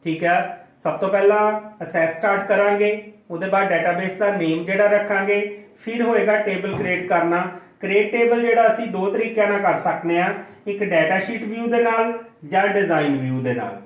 ਠੀਕ ਹੈ। ਸਭ ਤੋਂ ਪਹਿਲਾਂ ਅਸੈਸ ਸਟਾਰਟ ਕਰਾਂਗੇ, ਉਹਦੇ ਬਾਅਦ ਡਾਟਾਬੇਸ ਦਾ ਨੇਮ ਜਿਹੜਾ ਰੱਖਾਂਗੇ, ਫਿਰ ਹੋਏਗਾ ਟੇਬਲ ਕ੍ਰੀਏਟ ਕਰਨਾ। ਕ੍ਰੀਏਟ ਟੇਬਲ ਜਿਹੜਾ ਅਸੀਂ ਦੋ ਤਰੀਕਿਆਂ ਨਾਲ ਕਰ ਸਕਦੇ ਹਾਂ, ਇੱਕ ਡਾਟਾ ਸ਼ੀਟ ਵਿਊ ਦੇ ਨਾਲ ਜਾਂ ਡਿਜ਼ਾਈਨ ਵਿਊ ਦੇ ਨਾਲ।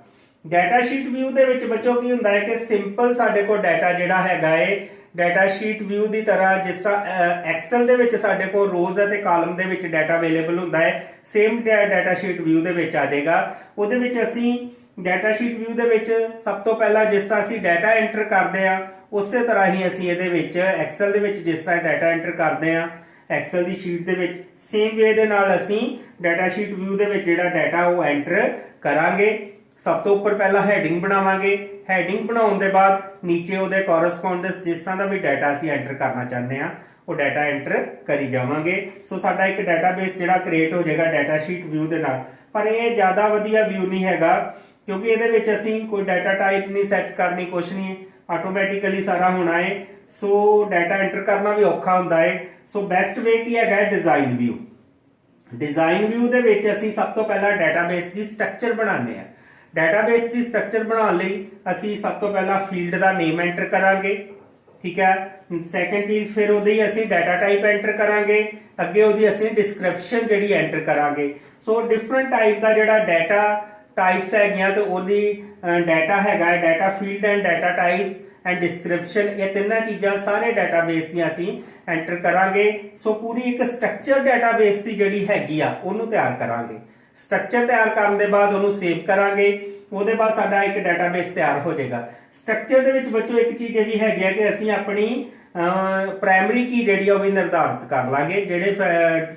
ਡਾਟਾ ਸ਼ੀਟ ਵਿਊ ਦੇ ਵਿੱਚ ਬੱਚੋ ਕੀ ਹੁੰਦਾ ਹੈ ਕਿ ਸਿੰਪਲ ਸਾਡੇ ਕੋਲ ਡਾਟਾ ਜਿਹੜਾ ਹੈਗਾ ਹੈ ਡਾਟਾ ਸ਼ੀਟ ਵਿਊ ਦੀ ਤਰ੍ਹਾਂ, ਜਿਸ ਤਰ੍ਹਾਂ ਐਕਸਲ ਦੇ ਵਿੱਚ ਸਾਡੇ ਕੋਲ ਰੋਜ਼ ਅਤੇ ਕਾਲਮ ਦੇ ਵਿੱਚ ਡਾਟਾ ਅਵੇਲੇਬਲ ਹੁੰਦਾ ਹੈ, ਸੇਮ ਡਾਟਾ ਸ਼ੀਟ ਵਿਊ ਦੇ ਵਿੱਚ ਆ ਜਾਏਗਾ। ਉਹਦੇ ਵਿੱਚ ਅਸੀਂ ਡਾਟਾ ਸ਼ੀਟ ਵਿਊ ਦੇ ਵਿੱਚ ਸਭ ਤੋਂ ਪਹਿਲਾਂ ਜਿਸ ਤਰ੍ਹਾਂ ਅਸੀਂ ਡਾਟਾ ਐਂਟਰ ਕਰਦੇ ਆ ਉਸੇ ਤਰ੍ਹਾਂ ਹੀ ਅਸੀਂ ਇਹਦੇ ਵਿੱਚ ਐਕਸਲ ਦੇ ਵਿੱਚ ਜਿਸ ਤਰ੍ਹਾਂ ਡਾਟਾ ਐਂਟਰ ਕਰਦੇ ਆ ਐਕਸਲ ਦੀ ਸ਼ੀਟ ਦੇ ਵਿੱਚ, ਸੇਮ ਵੇ ਦੇ ਨਾਲ ਅਸੀਂ ਡਾਟਾ ਸ਼ੀਟ ਵਿਊ ਦੇ ਵਿੱਚ ਜਿਹੜਾ ਡਾਟਾ ਉਹ ਐਂਟਰ ਕਰਾਂਗੇ। ਸਭ ਤੋਂ ਉੱਪਰ ਪਹਿਲਾਂ ਹੈਡਿੰਗ ਬਣਾਵਾਂਗੇ। ਹੈਡਿੰਗ ਬਣਾਉਣ ਦੇ ਬਾਅਦ ਨੀਚੇ ਉਹਦੇ ਕੋਰਸਪੋਂਡੈਂਸ ਜਿਸ ਤਰ੍ਹਾਂ ਦਾ ਵੀ ਡਾਟਾ ਅਸੀਂ ਐਂਟਰ ਕਰਨਾ ਚਾਹੁੰਦੇ ਆ ਉਹ ਡਾਟਾ ਐਂਟਰ ਕਰੀ ਜਾਵਾਂਗੇ। ਸੋ ਸਾਡਾ ਇੱਕ ਡਾਟਾਬੇਸ ਜਿਹੜਾ ਕ੍ਰੀਏਟ ਹੋ ਜਾਏਗਾ ਡਾਟਾ ਸ਼ੀਟ ਵਿਊ ਦੇ ਨਾਲ। ਪਰ ਇਹ ਜ਼ਿਆਦਾ ਵਧੀਆ ਵਿਊ ਨਹੀਂ ਹੈਗਾ, ਕਿਉਂਕਿ ਇਹਦੇ ਵਿੱਚ ਅਸੀਂ ਕੋਈ ਡਾਟਾ ਟਾਈਪ ਨਹੀਂ ਸੈੱਟ ਕਰਨੀ, ਕੁਛ ਨਹੀਂ, ਆਟੋਮੈਟਿਕਲੀ ਸਾਰਾ ਹੋਣਾ ਹੈ। ਸੋ ਡਾਟਾ ਐਂਟਰ ਕਰਨਾ ਵੀ ਔਖਾ ਹੁੰਦਾ ਹੈ। ਸੋ ਬੈਸਟ ਵੇ ਕੀ ਹੈਗਾ, ਡਿਜ਼ਾਈਨ ਵਿਊ। ਡਿਜ਼ਾਈਨ ਵਿਊ ਦੇ ਵਿੱਚ ਅਸੀਂ ਸਭ ਤੋਂ ਪਹਿਲਾਂ ਡਾਟਾਬੇਸ ਦੀ ਸਟਰਕਚਰ ਬਣਾਉਂਦੇ ਆ। ਡਾਟਾਬੇਸ ਦੀ ਸਟਰਕਚਰ ਬਣਾਉਣ ਲਈ ਅਸੀਂ ਸਭ ਤੋਂ ਪਹਿਲਾਂ ਫੀਲਡ ਦਾ ਨੇਮ ਐਂਟਰ ਕਰਾਂਗੇ, ਠੀਕ ਹੈ। ਸੈਕੰਡ ਚੀਜ਼ ਫਿਰ ਉਹਦੀ ਅਸੀਂ ਡਾਟਾ ਟਾਈਪ ਐਂਟਰ ਕਰਾਂਗੇ, ਅੱਗੇ ਉਹਦੀ ਅਸੀਂ ਡਿਸਕ੍ਰਿਪਸ਼ਨ ਜਿਹੜੀ ਐਂਟਰ ਕਰਾਂਗੇ। ਸੋ ਡਿਫਰੈਂਟ ਟਾਈਪ ਦਾ ਜਿਹੜਾ ਡਾਟਾ ਟਾਈਪਸ ਹੈਗੀਆਂ ਤੇ ਉਹਦੀ ਡਾਟਾ ਹੈਗਾ, data field and data types and description, ਇਹ ਤਿੰਨਾਂ ਚੀਜ਼ਾਂ ਸਾਰੇ ਡਾਟਾਬੇਸ ਦੀਆਂ ਅਸੀਂ ਐਂਟਰ ਕਰਾਂਗੇ। ਸੋ ਪੂਰੀ ਇੱਕ ਸਟਰਕਚਰ ਡਾਟਾਬੇਸ ਦੀ ਜਿਹੜੀ ਹੈਗੀ ਆ ਉਹਨੂੰ ਤਿਆਰ ਕਰਾਂਗੇ। ਸਟਰਕਚਰ ਤਿਆਰ ਕਰਨ ਦੇ ਬਾਅਦ ਉਹਨੂੰ ਸੇਵ ਕਰਾਂਗੇ। ਉਹਦੇ ਬਾਅਦ ਸਾਡਾ ਇੱਕ ਡਾਟਾਬੇਸ ਤਿਆਰ ਹੋ ਜਾਏਗਾ। ਸਟਰਕਚਰ ਦੇ ਵਿੱਚ ਬੱਚੋ ਇੱਕ ਚੀਜ਼ ਇਹ ਵੀ ਹੈਗੀ ਆ ਕਿ ਅਸੀਂ ਆਪਣੀ ਪ੍ਰਾਇਮਰੀ ਕੀ ਜਿਹੜੀ ਆ ਉਹ ਵੀ ਨਿਰਧਾਰਿਤ ਕਰ ਲਾਂਗੇ। ਜਿਹੜੇ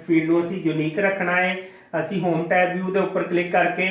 ਫੀਲਡ ਨੂੰ ਅਸੀਂ ਯੂਨੀਕ ਰੱਖਣਾ ਹੈ, ਅਸੀਂ ਹੋਮ ਟੈਬ ਵਿਊ ਦੇ ਉੱਪਰ ਕਲਿੱਕ ਕਰਕੇ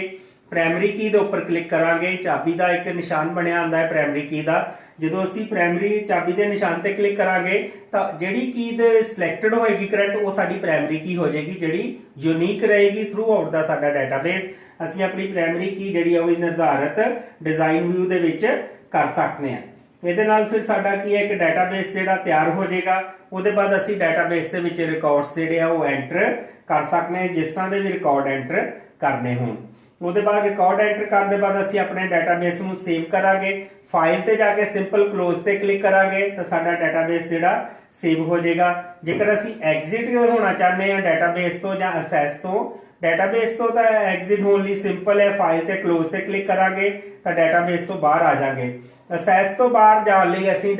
ਪ੍ਰਾਇਮਰੀ ਕੀ ਦੇ ਉੱਪਰ ਕਲਿੱਕ ਕਰਾਂਗੇ। ਚਾਬੀ ਦਾ ਇੱਕ ਨਿਸ਼ਾਨ ਬਣਿਆ ਹੁੰਦਾ ਹੈ ਪ੍ਰਾਇਮਰੀ ਕੀ ਦਾ। ਜਦੋਂ ਅਸੀਂ ਪ੍ਰਾਇਮਰੀ ਚਾਬੀ ਦੇ ਨਿਸ਼ਾਨ ਤੇ ਕਲਿੱਕ ਕਰਾਂਗੇ ਤਾਂ ਜਿਹੜੀ ਕੀ ਦੇ ਸਿਲੈਕਟਡ ਹੋਏਗੀ ਕਰੰਟ, ਉਹ ਸਾਡੀ ਪ੍ਰਾਇਮਰੀ ਕੀ ਹੋ ਜਾਏਗੀ, ਜਿਹੜੀ ਯੂਨੀਕ ਰਹੇਗੀ ਥਰੂ ਆਊਟ ਦਾ ਸਾਡਾ ਡਾਟਾਬੇਸ। ਅਸੀਂ ਆਪਣੀ ਪ੍ਰਾਇਮਰੀ ਕੀ ਜਿਹੜੀ ਆ ਉਹ ਨਿਰਧਾਰਿਤ ਡਿਜ਼ਾਈਨ ਵਿਊ ਦੇ ਵਿੱਚ ਕਰ ਸਕਦੇ ਹਾਂ। ਇਹਦੇ ਨਾਲ ਫਿਰ ਸਾਡਾ ਕੀ ਹੈ, ਇੱਕ ਡਾਟਾਬੇਸ ਜਿਹੜਾ ਤਿਆਰ ਹੋ ਜਾਏਗਾ। ਉਹਦੇ ਬਾਅਦ ਅਸੀਂ ਡਾਟਾਬੇਸ ਦੇ ਵਿੱਚ ਰਿਕਾਰਡਸ ਜਿਹੜੇ ਆ ਉਹ ਐਂਟਰ ਕਰ ਸਕਦੇ ਹਾਂ, ਜਿਸ ਤਰ੍ਹਾਂ ਦੇ ਵੀ ਰਿਕਾਰਡ ਐਂਟਰ ਕਰਨੇ ਹੋਣ। ਉਹਦੇ ਬਾਅਦ ਰਿਕਾਰਡ ਐਂਟਰ ਕਰਨ ਦੇ ਬਾਅਦ ਅਸੀਂ ਆਪਣੇ ਡਾਟਾਬੇਸ ਨੂੰ ਸੇਵ ਕਰਾਂਗੇ। फाइल ते जाके सिंपल क्लोज ते क्लिक करांगे तो साडा डेटाबेस जिहड़ा सेव हो जाएगा। जेकर असीं एग्जिट होना चाहते हैं डेटाबेस तो या असैस तो, डेटाबेस तो एग्जिट होने लई सिंपल है, फाइल ते क्लोज ते क्लिक करांगे तो डेटाबेस तो बाहर आ जाएंगे। असैस तो बाहर जाने लई असीं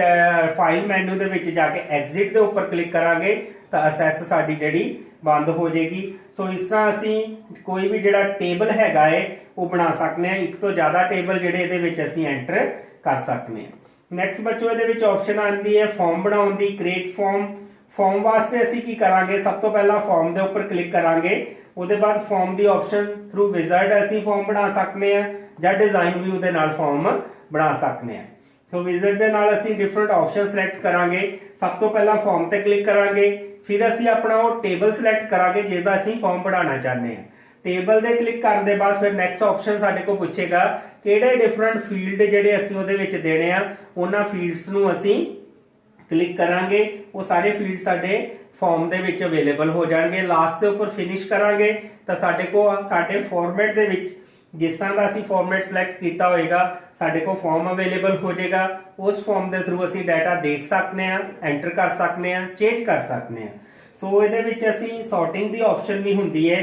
फाइल मैन्यू दे विच जाके एग्जिट दे उपर क्लिक करांगे तो असैस साडी जिहड़ी बंद हो जाएगी। सो इस तरह असीं कोई भी जिहड़ा टेबल हैगा है वो बना सकते हैं, एक तो ज़्यादा टेबल जिहड़े इहदे विच असीं एंटर कर सकते हैं। नैक्सट बच्चों इहदे विच ऑप्शन आती है फॉर्म बनाउण दी, क्रिएट फॉर्म। फॉर्म वास्ते असीं की करांगे, सब तो पहला फॉर्म दे उपर क्लिक करांगे, उसके बाद form the option through wizard असीं फॉर्म बना सकते हैं या डिजाइन व्यू दे नाल फॉर्म बना सकते हैं। तो विजार्ड दे नाल असीं डिफरेंट ऑप्शन सिलेक्ट करांगे। सब तो पहला फॉर्म ते क्लिक करांगे, फिर असीं अपना वो टेबल सिलेक्ट करांगे जिहदा असीं फॉर्म बनाना चाहते हैं। टेबल दे क्लिक करने के बाद फिर नैक्सट ऑप्शन साडे को पूछेगा किहड़े डिफरेंट फील्ड जिहड़े असीं उहदे विच देने आ, उन्हां फील्ड्स नूं असीं क्लिक करांगे, वो सारे फील्ड साडे फॉर्म दे विच अवेलेबल हो जाएंगे। लास्ट के उपर फिनिश करांगे तो साडे को साडे फॉर्मेट दे विच जिस तरह का असीं फॉर्मेट सिलेक्ट किया होएगा साडे को फॉर्म अवेलेबल हो जाएगा। उस फॉर्म के थ्रू असीं डाटा देख सकते हैं, एंटर कर सकते हैं, चेंज कर सकते हैं। सो इहदे विच असीं सॉर्टिंग की ऑप्शन भी हुंदी है।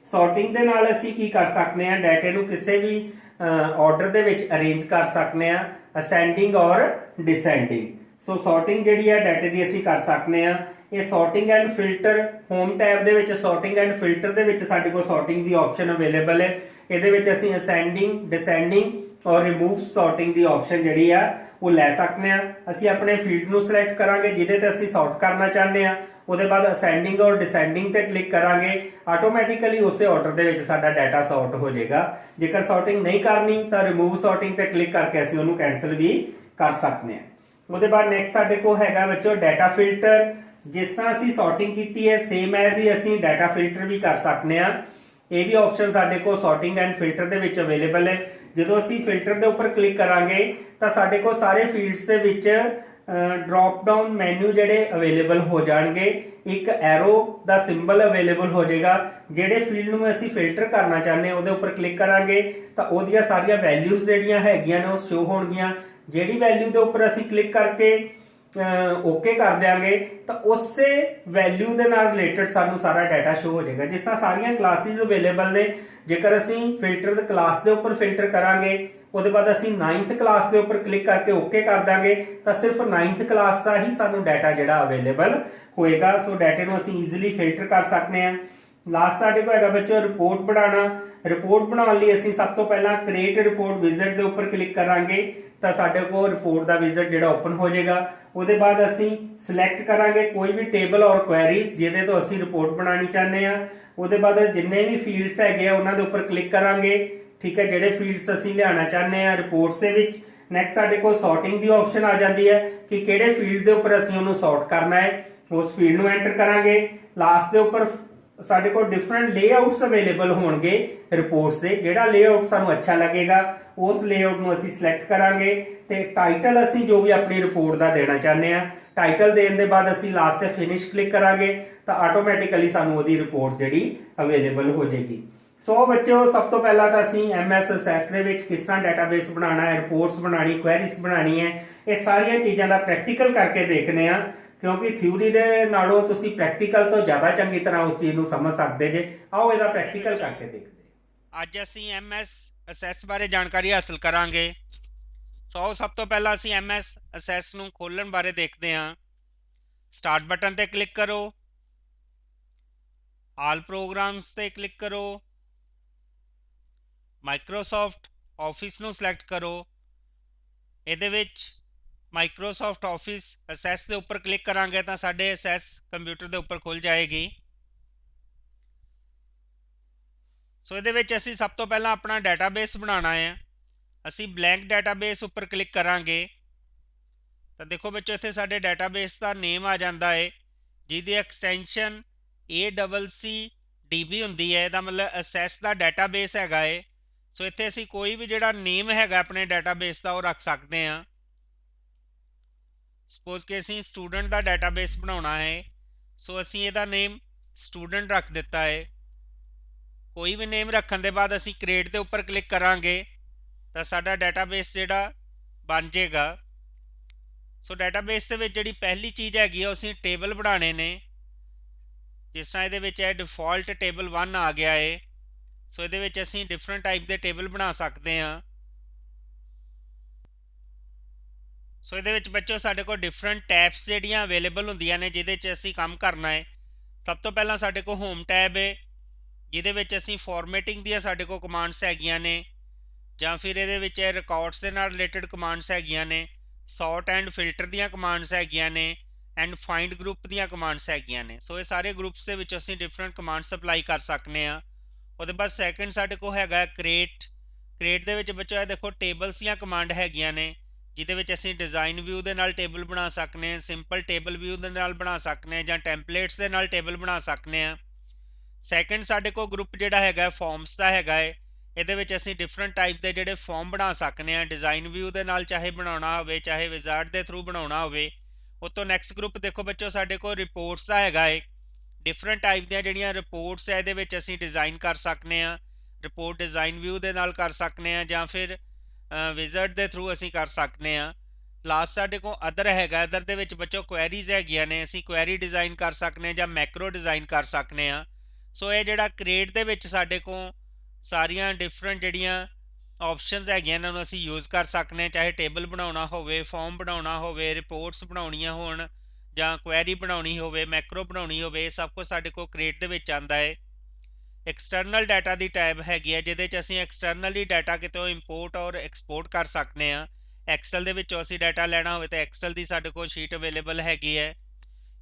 सॉर्टिंग दे नाल असीं की कर सकते हैं, डाटे नूं किसी भी ऑर्डर दे विच अरेंज कर सकते हैं, असेंडिंग और डिसेंडिंग। सो सॉर्टिंग जिहड़ी है डाटे दी असीं कर सकते हैं। ये sorting and filter home tab दे विच सॉर्टिंग एंड फिल्टर दे विच साडे कोल सॉर्टिंग दी ऑप्शन अवेलेबल है। इहदे विच असीं असेंडिंग, डिसेंडिंग और रिमूव सॉर्टिंग दी ऑप्शन जिहड़ी आ वो लै सकते हैं। असीं अपने फील्ड नूं सिलेक्ट करांगे जिहदे ते असीं सॉर्ट करना चाहते हैं, उसके बाद असेंडिंग और डिसेंडिंग ते क्लिक करांगे, ऑटोमैटिकली उस ऑर्डर दे विच साडा डाटा सॉर्ट हो जाएगा। जेकर सॉर्टिंग नहीं करनी तो रिमूव सॉर्टिंग ते क्लिक करके असीं उहनूं कैंसल भी कर सकते हैं। उसके बाद नैक्सट साडे को हैगा बच्चों डाटा फिल्टर। जिस तरह असीं सॉर्टिंग की है सेम एज ही असीं डाटा फिल्टर भी कर सकते हैं। ये भी ऑप्शन साडे को सॉर्टिंग एंड फिल्टर दे विच अवेलेबल है। जदों असीं फिल्टर दे उपर क्लिक करांगे तो साडे को सारे फील्ड्स दे विच ड्रॉप डाउन मैन्यू जिहड़े अवेलेबल हो जाएंगे, एक एरो दा सिंबल अवेलेबल हो जाएगा। जिहड़े फील्ड नूं असीं फिल्टर करना चाहते हैं उहदे उपर क्लिक करांगे तो उहदियां सारियां वैल्यूज़ जिहड़ियां हैगियां ने वो शो होणगियां। जिहड़ी वैल्यू दे उपर असीं क्लिक करके ओके कर देंगे तो उस वैल्यू के नाल रिलेटेड सानू सारा डाटा शो हो जाएगा। जिस तरह सारियां क्लासिस अवेलेबल ने, जेकर असीं फिल्टर क्लास के उपर फिल्टर करांगे उसके बाद असीं 9th क्लास के उपर क्लिक करके ओके कर देंगे तो सिर्फ 9th क्लास का ही सानू डाटा जिहड़ा अवेलेबल होएगा। सो डाटे नूं असीं ईजिली फिल्टर कर सकते हैं। लास्ट साडे को हैगा बच्चों रिपोर्ट बनाना। रिपोर्ट बनाने लई असीं सब तो पहला क्रिएट रिपोर्ट विजिट के उपर क्लिक करांगे तो साडे को रिपोर्ट का विजिट जिहड़ा ओपन हो जाएगा। उसके बाद असीं सिलेक्ट करांगे कोई भी टेबल और क्वेरीज जिहदे तो असीं रिपोर्ट बनानी चाहते हैं। उसके बाद जिन्ने भी फील्ड्स हैगे उन्हां दे उपर क्लिक करांगे, ठीक है, जिहड़े फील्ड्स असीं लियाना चाहते हैं रिपोर्ट्स दे विच। नैक्सट साडे कोल सॉर्टिंग की ऑप्शन आ जाती है कि किहड़े फील्ड के उपर असीं उहनूं सॉर्ट करना है, उस फील्ड नूं एंटर करांगे। लास्ट के उपर साडे कोल डिफरेंट लेआउट्स अवेलेबल होणगे रिपोर्ट्स दे, जिहड़ा लेआउट सानूं अच्छा लगेगा उस लेआउट नूं असीं सिलेक्ट करांगे ते टाइटल असीं जो भी अपनी रिपोर्ट दा देना चाहते हैं, टाइटल देने के बाद असीं लास्ट ते फिनिश क्लिक करांगे तो ऑटोमैटिकली सानूं उहदी रिपोर्ट जिहड़ी अवेलेबल हो जाएगी। सो बच्चों सब तो पहला तो असीं MS असैस दे विच किस तरह डाटाबेस बनाना है, रिपोर्ट्स बनानी, क्वेरीज बनानी है, ये सारियां चीज़ां दा प्रैक्टिकल करके देखने आ, क्योंकि थ्योरी दे नालों तुसीं प्रैक्टिकल तो ज़्यादा चंगी तरह उस चीज़ नूं समझ सकते जे। आओ इहदा प्रैक्टिकल करके देखते। अज असीं MS असैस बारे जानकारी हासिल करांगे। सो सब तो पहला असीं MS असैस नूं खोलण बारे देखते हैं। स्टार्ट बटन ते क्लिक करो, आल प्रोग्राम्स ते क्लिक करो, माइक्रोसॉफ्ट ऑफिस नूं सिलेक्ट करो। इहदे विच माइक्रोसॉफ्ट ऑफिस असैस के उपर क्लिक करांगे तो साडे असैस कंप्यूटर के उपर खुल जाएगी। सो इहदे विच असीं सब तो पहला अपना डाटाबेस बनाना है। असीं ब्लैंक डाटाबेस उपर क्लिक करांगे तो देखो बच्चों इत्थे साडे डाटाबेस का नेम आ जाता है जिहदी एक्सटेंशन ACCDB हुंदी है। इहदा मतलब असैस का डाटाबेस हैगा है। सो इत्थे असीं कोई भी जिहड़ा नेम हैगा अपने डाटाबेस का वो रख सकते हैं। सपोज कि असीं स्टूडेंट का डाटाबेस बनाउणा है, सो असीं इहदा नेम स्टूडेंट रख दिता है। कोई भी नेम रखने के बाद असीं क्रिएट के उपर क्लिक करांगे तो साडा डाटाबेस जिहड़ा ਬਣ ਜਾਏਗਾ। ਸੋ ਡਾਟਾਬੇਸ ਦੇ ਵਿੱਚ ਜਿਹੜੀ ਪਹਿਲੀ ਚੀਜ਼ ਹੈਗੀ ਆ, ਅਸੀਂ ਟੇਬਲ ਬਣਾਉਣੇ ਨੇ। ਜਿਸ ਤਰ੍ਹਾਂ ਇਹਦੇ ਵਿੱਚ ਇਹ ਡਿਫਾਲਟ ਟੇਬਲ 1 ਆ ਗਿਆ ਹੈ। ਸੋ ਇਹਦੇ ਵਿੱਚ ਅਸੀਂ ਡਿਫਰੈਂਟ ਟਾਈਪ ਦੇ ਟੇਬਲ ਬਣਾ ਸਕਦੇ ਹਾਂ। ਸੋ ਇਹਦੇ ਵਿੱਚ ਬੱਚੋ ਸਾਡੇ ਕੋਲ ਡਿਫਰੈਂਟ ਟੈਬਸ ਜਿਹੜੀਆਂ ਅਵੇਲੇਬਲ ਹੁੰਦੀਆਂ ਨੇ, ਜਿਹਦੇ 'ਚ ਅਸੀਂ ਕੰਮ ਕਰਨਾ ਹੈ। ਸਭ ਤੋਂ ਪਹਿਲਾਂ ਸਾਡੇ ਕੋਲ ਹੋਮ ਟੈਬ ਹੈ, ਜਿਹਦੇ ਵਿੱਚ ਅਸੀਂ ਫਾਰਮੈਟਿੰਗ ਦੀਆਂ ਸਾਡੇ ਕੋਲ ਕਮਾਂਡਸ ਹੈਗੀਆਂ ਨੇ, ਜਾਂ ਫਿਰ ਇਹਦੇ ਵਿੱਚ ਰਿਕਾਰਡਸ ਦੇ ਨਾਲ ਰਿਲੇਟਡ ਕਮਾਂਡਸ ਹੈਗੀਆਂ ਨੇ, ਸੌਰਟ ਐਂਡ ਫਿਲਟਰ ਦੀਆਂ ਕਮਾਂਡਸ ਹੈਗੀਆਂ ਨੇ, ਐਂਡ ਫਾਈਂਡ ਗਰੁੱਪ ਦੀਆਂ ਕਮਾਂਡਸ ਹੈਗੀਆਂ ਨੇ। ਸੋ ਇਹ ਸਾਰੇ ਗਰੁੱਪਸ ਦੇ ਵਿੱਚ ਅਸੀਂ ਡਿਫਰੈਂਟ ਕਮਾਂਡਸ ਅਪਲਾਈ ਕਰ ਸਕਦੇ ਹਾਂ। ਉਹਦੇ ਬਾਅਦ ਸੈਕੰਡ ਸਾਡੇ ਕੋਲ ਹੈਗਾ ਕ੍ਰੀਏਟ ਦੇ ਵਿੱਚ ਬੱਚੋ ਇਹ ਦੇਖੋ ਟੇਬਲਸ ਦੀਆਂ ਕਮਾਂਡ ਹੈਗੀਆਂ ਨੇ, ਜਿਹਦੇ ਵਿੱਚ ਅਸੀਂ ਡਿਜ਼ਾਈਨ ਵਿਊ ਦੇ ਨਾਲ ਟੇਬਲ ਬਣਾ ਸਕਦੇ ਹਾਂ, ਸਿੰਪਲ ਟੇਬਲ ਵਿਊ ਦੇ ਨਾਲ ਬਣਾ ਸਕਦੇ ਹਾਂ, ਜਾਂ ਟੈਂਪਲੇਟਸ ਦੇ ਨਾਲ ਟੇਬਲ ਬਣਾ ਸਕਦੇ ਹਾਂ। ਸੈਕੰਡ ਸਾਡੇ ਕੋਲ ਗਰੁੱਪ ਜਿਹੜਾ ਹੈਗਾ ਫਾਰਮਸ ਦਾ ਹੈਗਾ ਹੈ। ਇਹਦੇ ਵਿੱਚ ਅਸੀਂ ਡਿਫਰੈਂਟ ਟਾਈਪ ਦੇ ਜਿਹੜੇ ਫਾਰਮ ਬਣਾ ਸਕਦੇ ਹਾਂ, ਡਿਜ਼ਾਈਨ ਵਿਊ ਦੇ ਨਾਲ ਚਾਹੇ ਬਣਾਉਣਾ ਹੋਵੇ, ਚਾਹੇ ਵਿਜ਼ਾਰਡ ਦੇ ਥਰੂ ਬਣਾਉਣਾ ਹੋਵੇ। ਉਸ ਤੋਂ ਨੈਕਸਟ ਗਰੁੱਪ ਦੇਖੋ ਬੱਚੋ ਸਾਡੇ ਕੋਲ ਰਿਪੋਰਟਸ ਦਾ ਹੈਗਾ ਹੈ। ਡਿਫਰੈਂਟ ਟਾਈਪ ਦੀਆਂ ਜਿਹੜੀਆਂ ਰਿਪੋਰਟਸ ਹੈ, ਇਹਦੇ ਵਿੱਚ ਅਸੀਂ ਡਿਜ਼ਾਈਨ ਕਰ ਸਕਦੇ ਹਾਂ। ਰਿਪੋਰਟ ਡਿਜ਼ਾਈਨ ਵਿਊ ਦੇ ਨਾਲ ਕਰ ਸਕਦੇ ਹਾਂ, ਜਾਂ ਫਿਰ ਵਿਜ਼ਰਡ ਦੇ ਥਰੂ ਅਸੀਂ ਕਰ ਸਕਦੇ ਹਾਂ। ਲਾਸਟ ਸਾਡੇ ਕੋਲ ਅਦਰ ਹੈਗਾ। ਅਦਰ ਦੇ ਵਿੱਚ ਬੱਚੋ ਕੁਐਰੀਜ਼ ਹੈਗੀਆਂ ਨੇ, ਅਸੀਂ ਕੁਐਰੀ ਡਿਜ਼ਾਈਨ ਕਰ ਸਕਦੇ ਹਾਂ ਜਾਂ ਮੈਕਰੋ ਡਿਜ਼ਾਈਨ ਕਰ ਸਕਦੇ ਹਾਂ। ਸੋ ਇਹ ਜਿਹੜਾ ਕ੍ਰੀਏਟ ਦੇ ਵਿੱਚ ਸਾਡੇ ਕੋਲ ਸਾਰੀਆਂ ਡਿਫਰੈਂਟ ਜਿਹੜੀਆਂ ਆਪਸ਼ਨਸ ਹੈਗੀਆਂ, ਇਹਨਾਂ ਨੂੰ ਅਸੀਂ ਯੂਜ਼ ਕਰ ਸਕਦੇ ਹਾਂ। ਚਾਹੇ ਟੇਬਲ ਬਣਾਉਣਾ ਹੋਵੇ, ਫਾਰਮ ਬਣਾਉਣਾ ਹੋਵੇ, ਰਿਪੋਰਟਸ ਬਣਾਉਣੀਆਂ ਹੋਣ, ਜਾਂ ਕੁਐਰੀ ਬਣਾਉਣੀ ਹੋਵੇ, ਮੈਕਰੋ ਬਣਾਉਣੀ ਹੋਵੇ, ਇਹ ਸਭ ਕੁਝ ਸਾਡੇ ਕੋਲ ਕ੍ਰੀਏਟ ਦੇ ਵਿੱਚ ਆਉਂਦਾ ਹੈ। ਐਕਸਟਰਨਲ ਡਾਟਾ ਦੀ ਟੈਬ ਹੈਗੀ ਹੈ, ਜਿਹਦੇ 'ਚ ਅਸੀਂ ਐਕਸਟਰਨਲੀ ਡਾਟਾ ਕਿਤੋਂ ਇੰਪੋਰਟ ਔਰ ਐਕਸਪੋਰਟ ਕਰ ਸਕਦੇ ਹਾਂ। ਐਕਸਲ ਦੇ ਵਿੱਚੋਂ ਅਸੀਂ ਡਾਟਾ ਲੈਣਾ ਹੋਵੇ ਤਾਂ ਐਕਸਲ ਦੀ ਸਾਡੇ ਕੋਲ ਸ਼ੀਟ ਅਵੇਲੇਬਲ ਹੈਗੀ ਹੈ।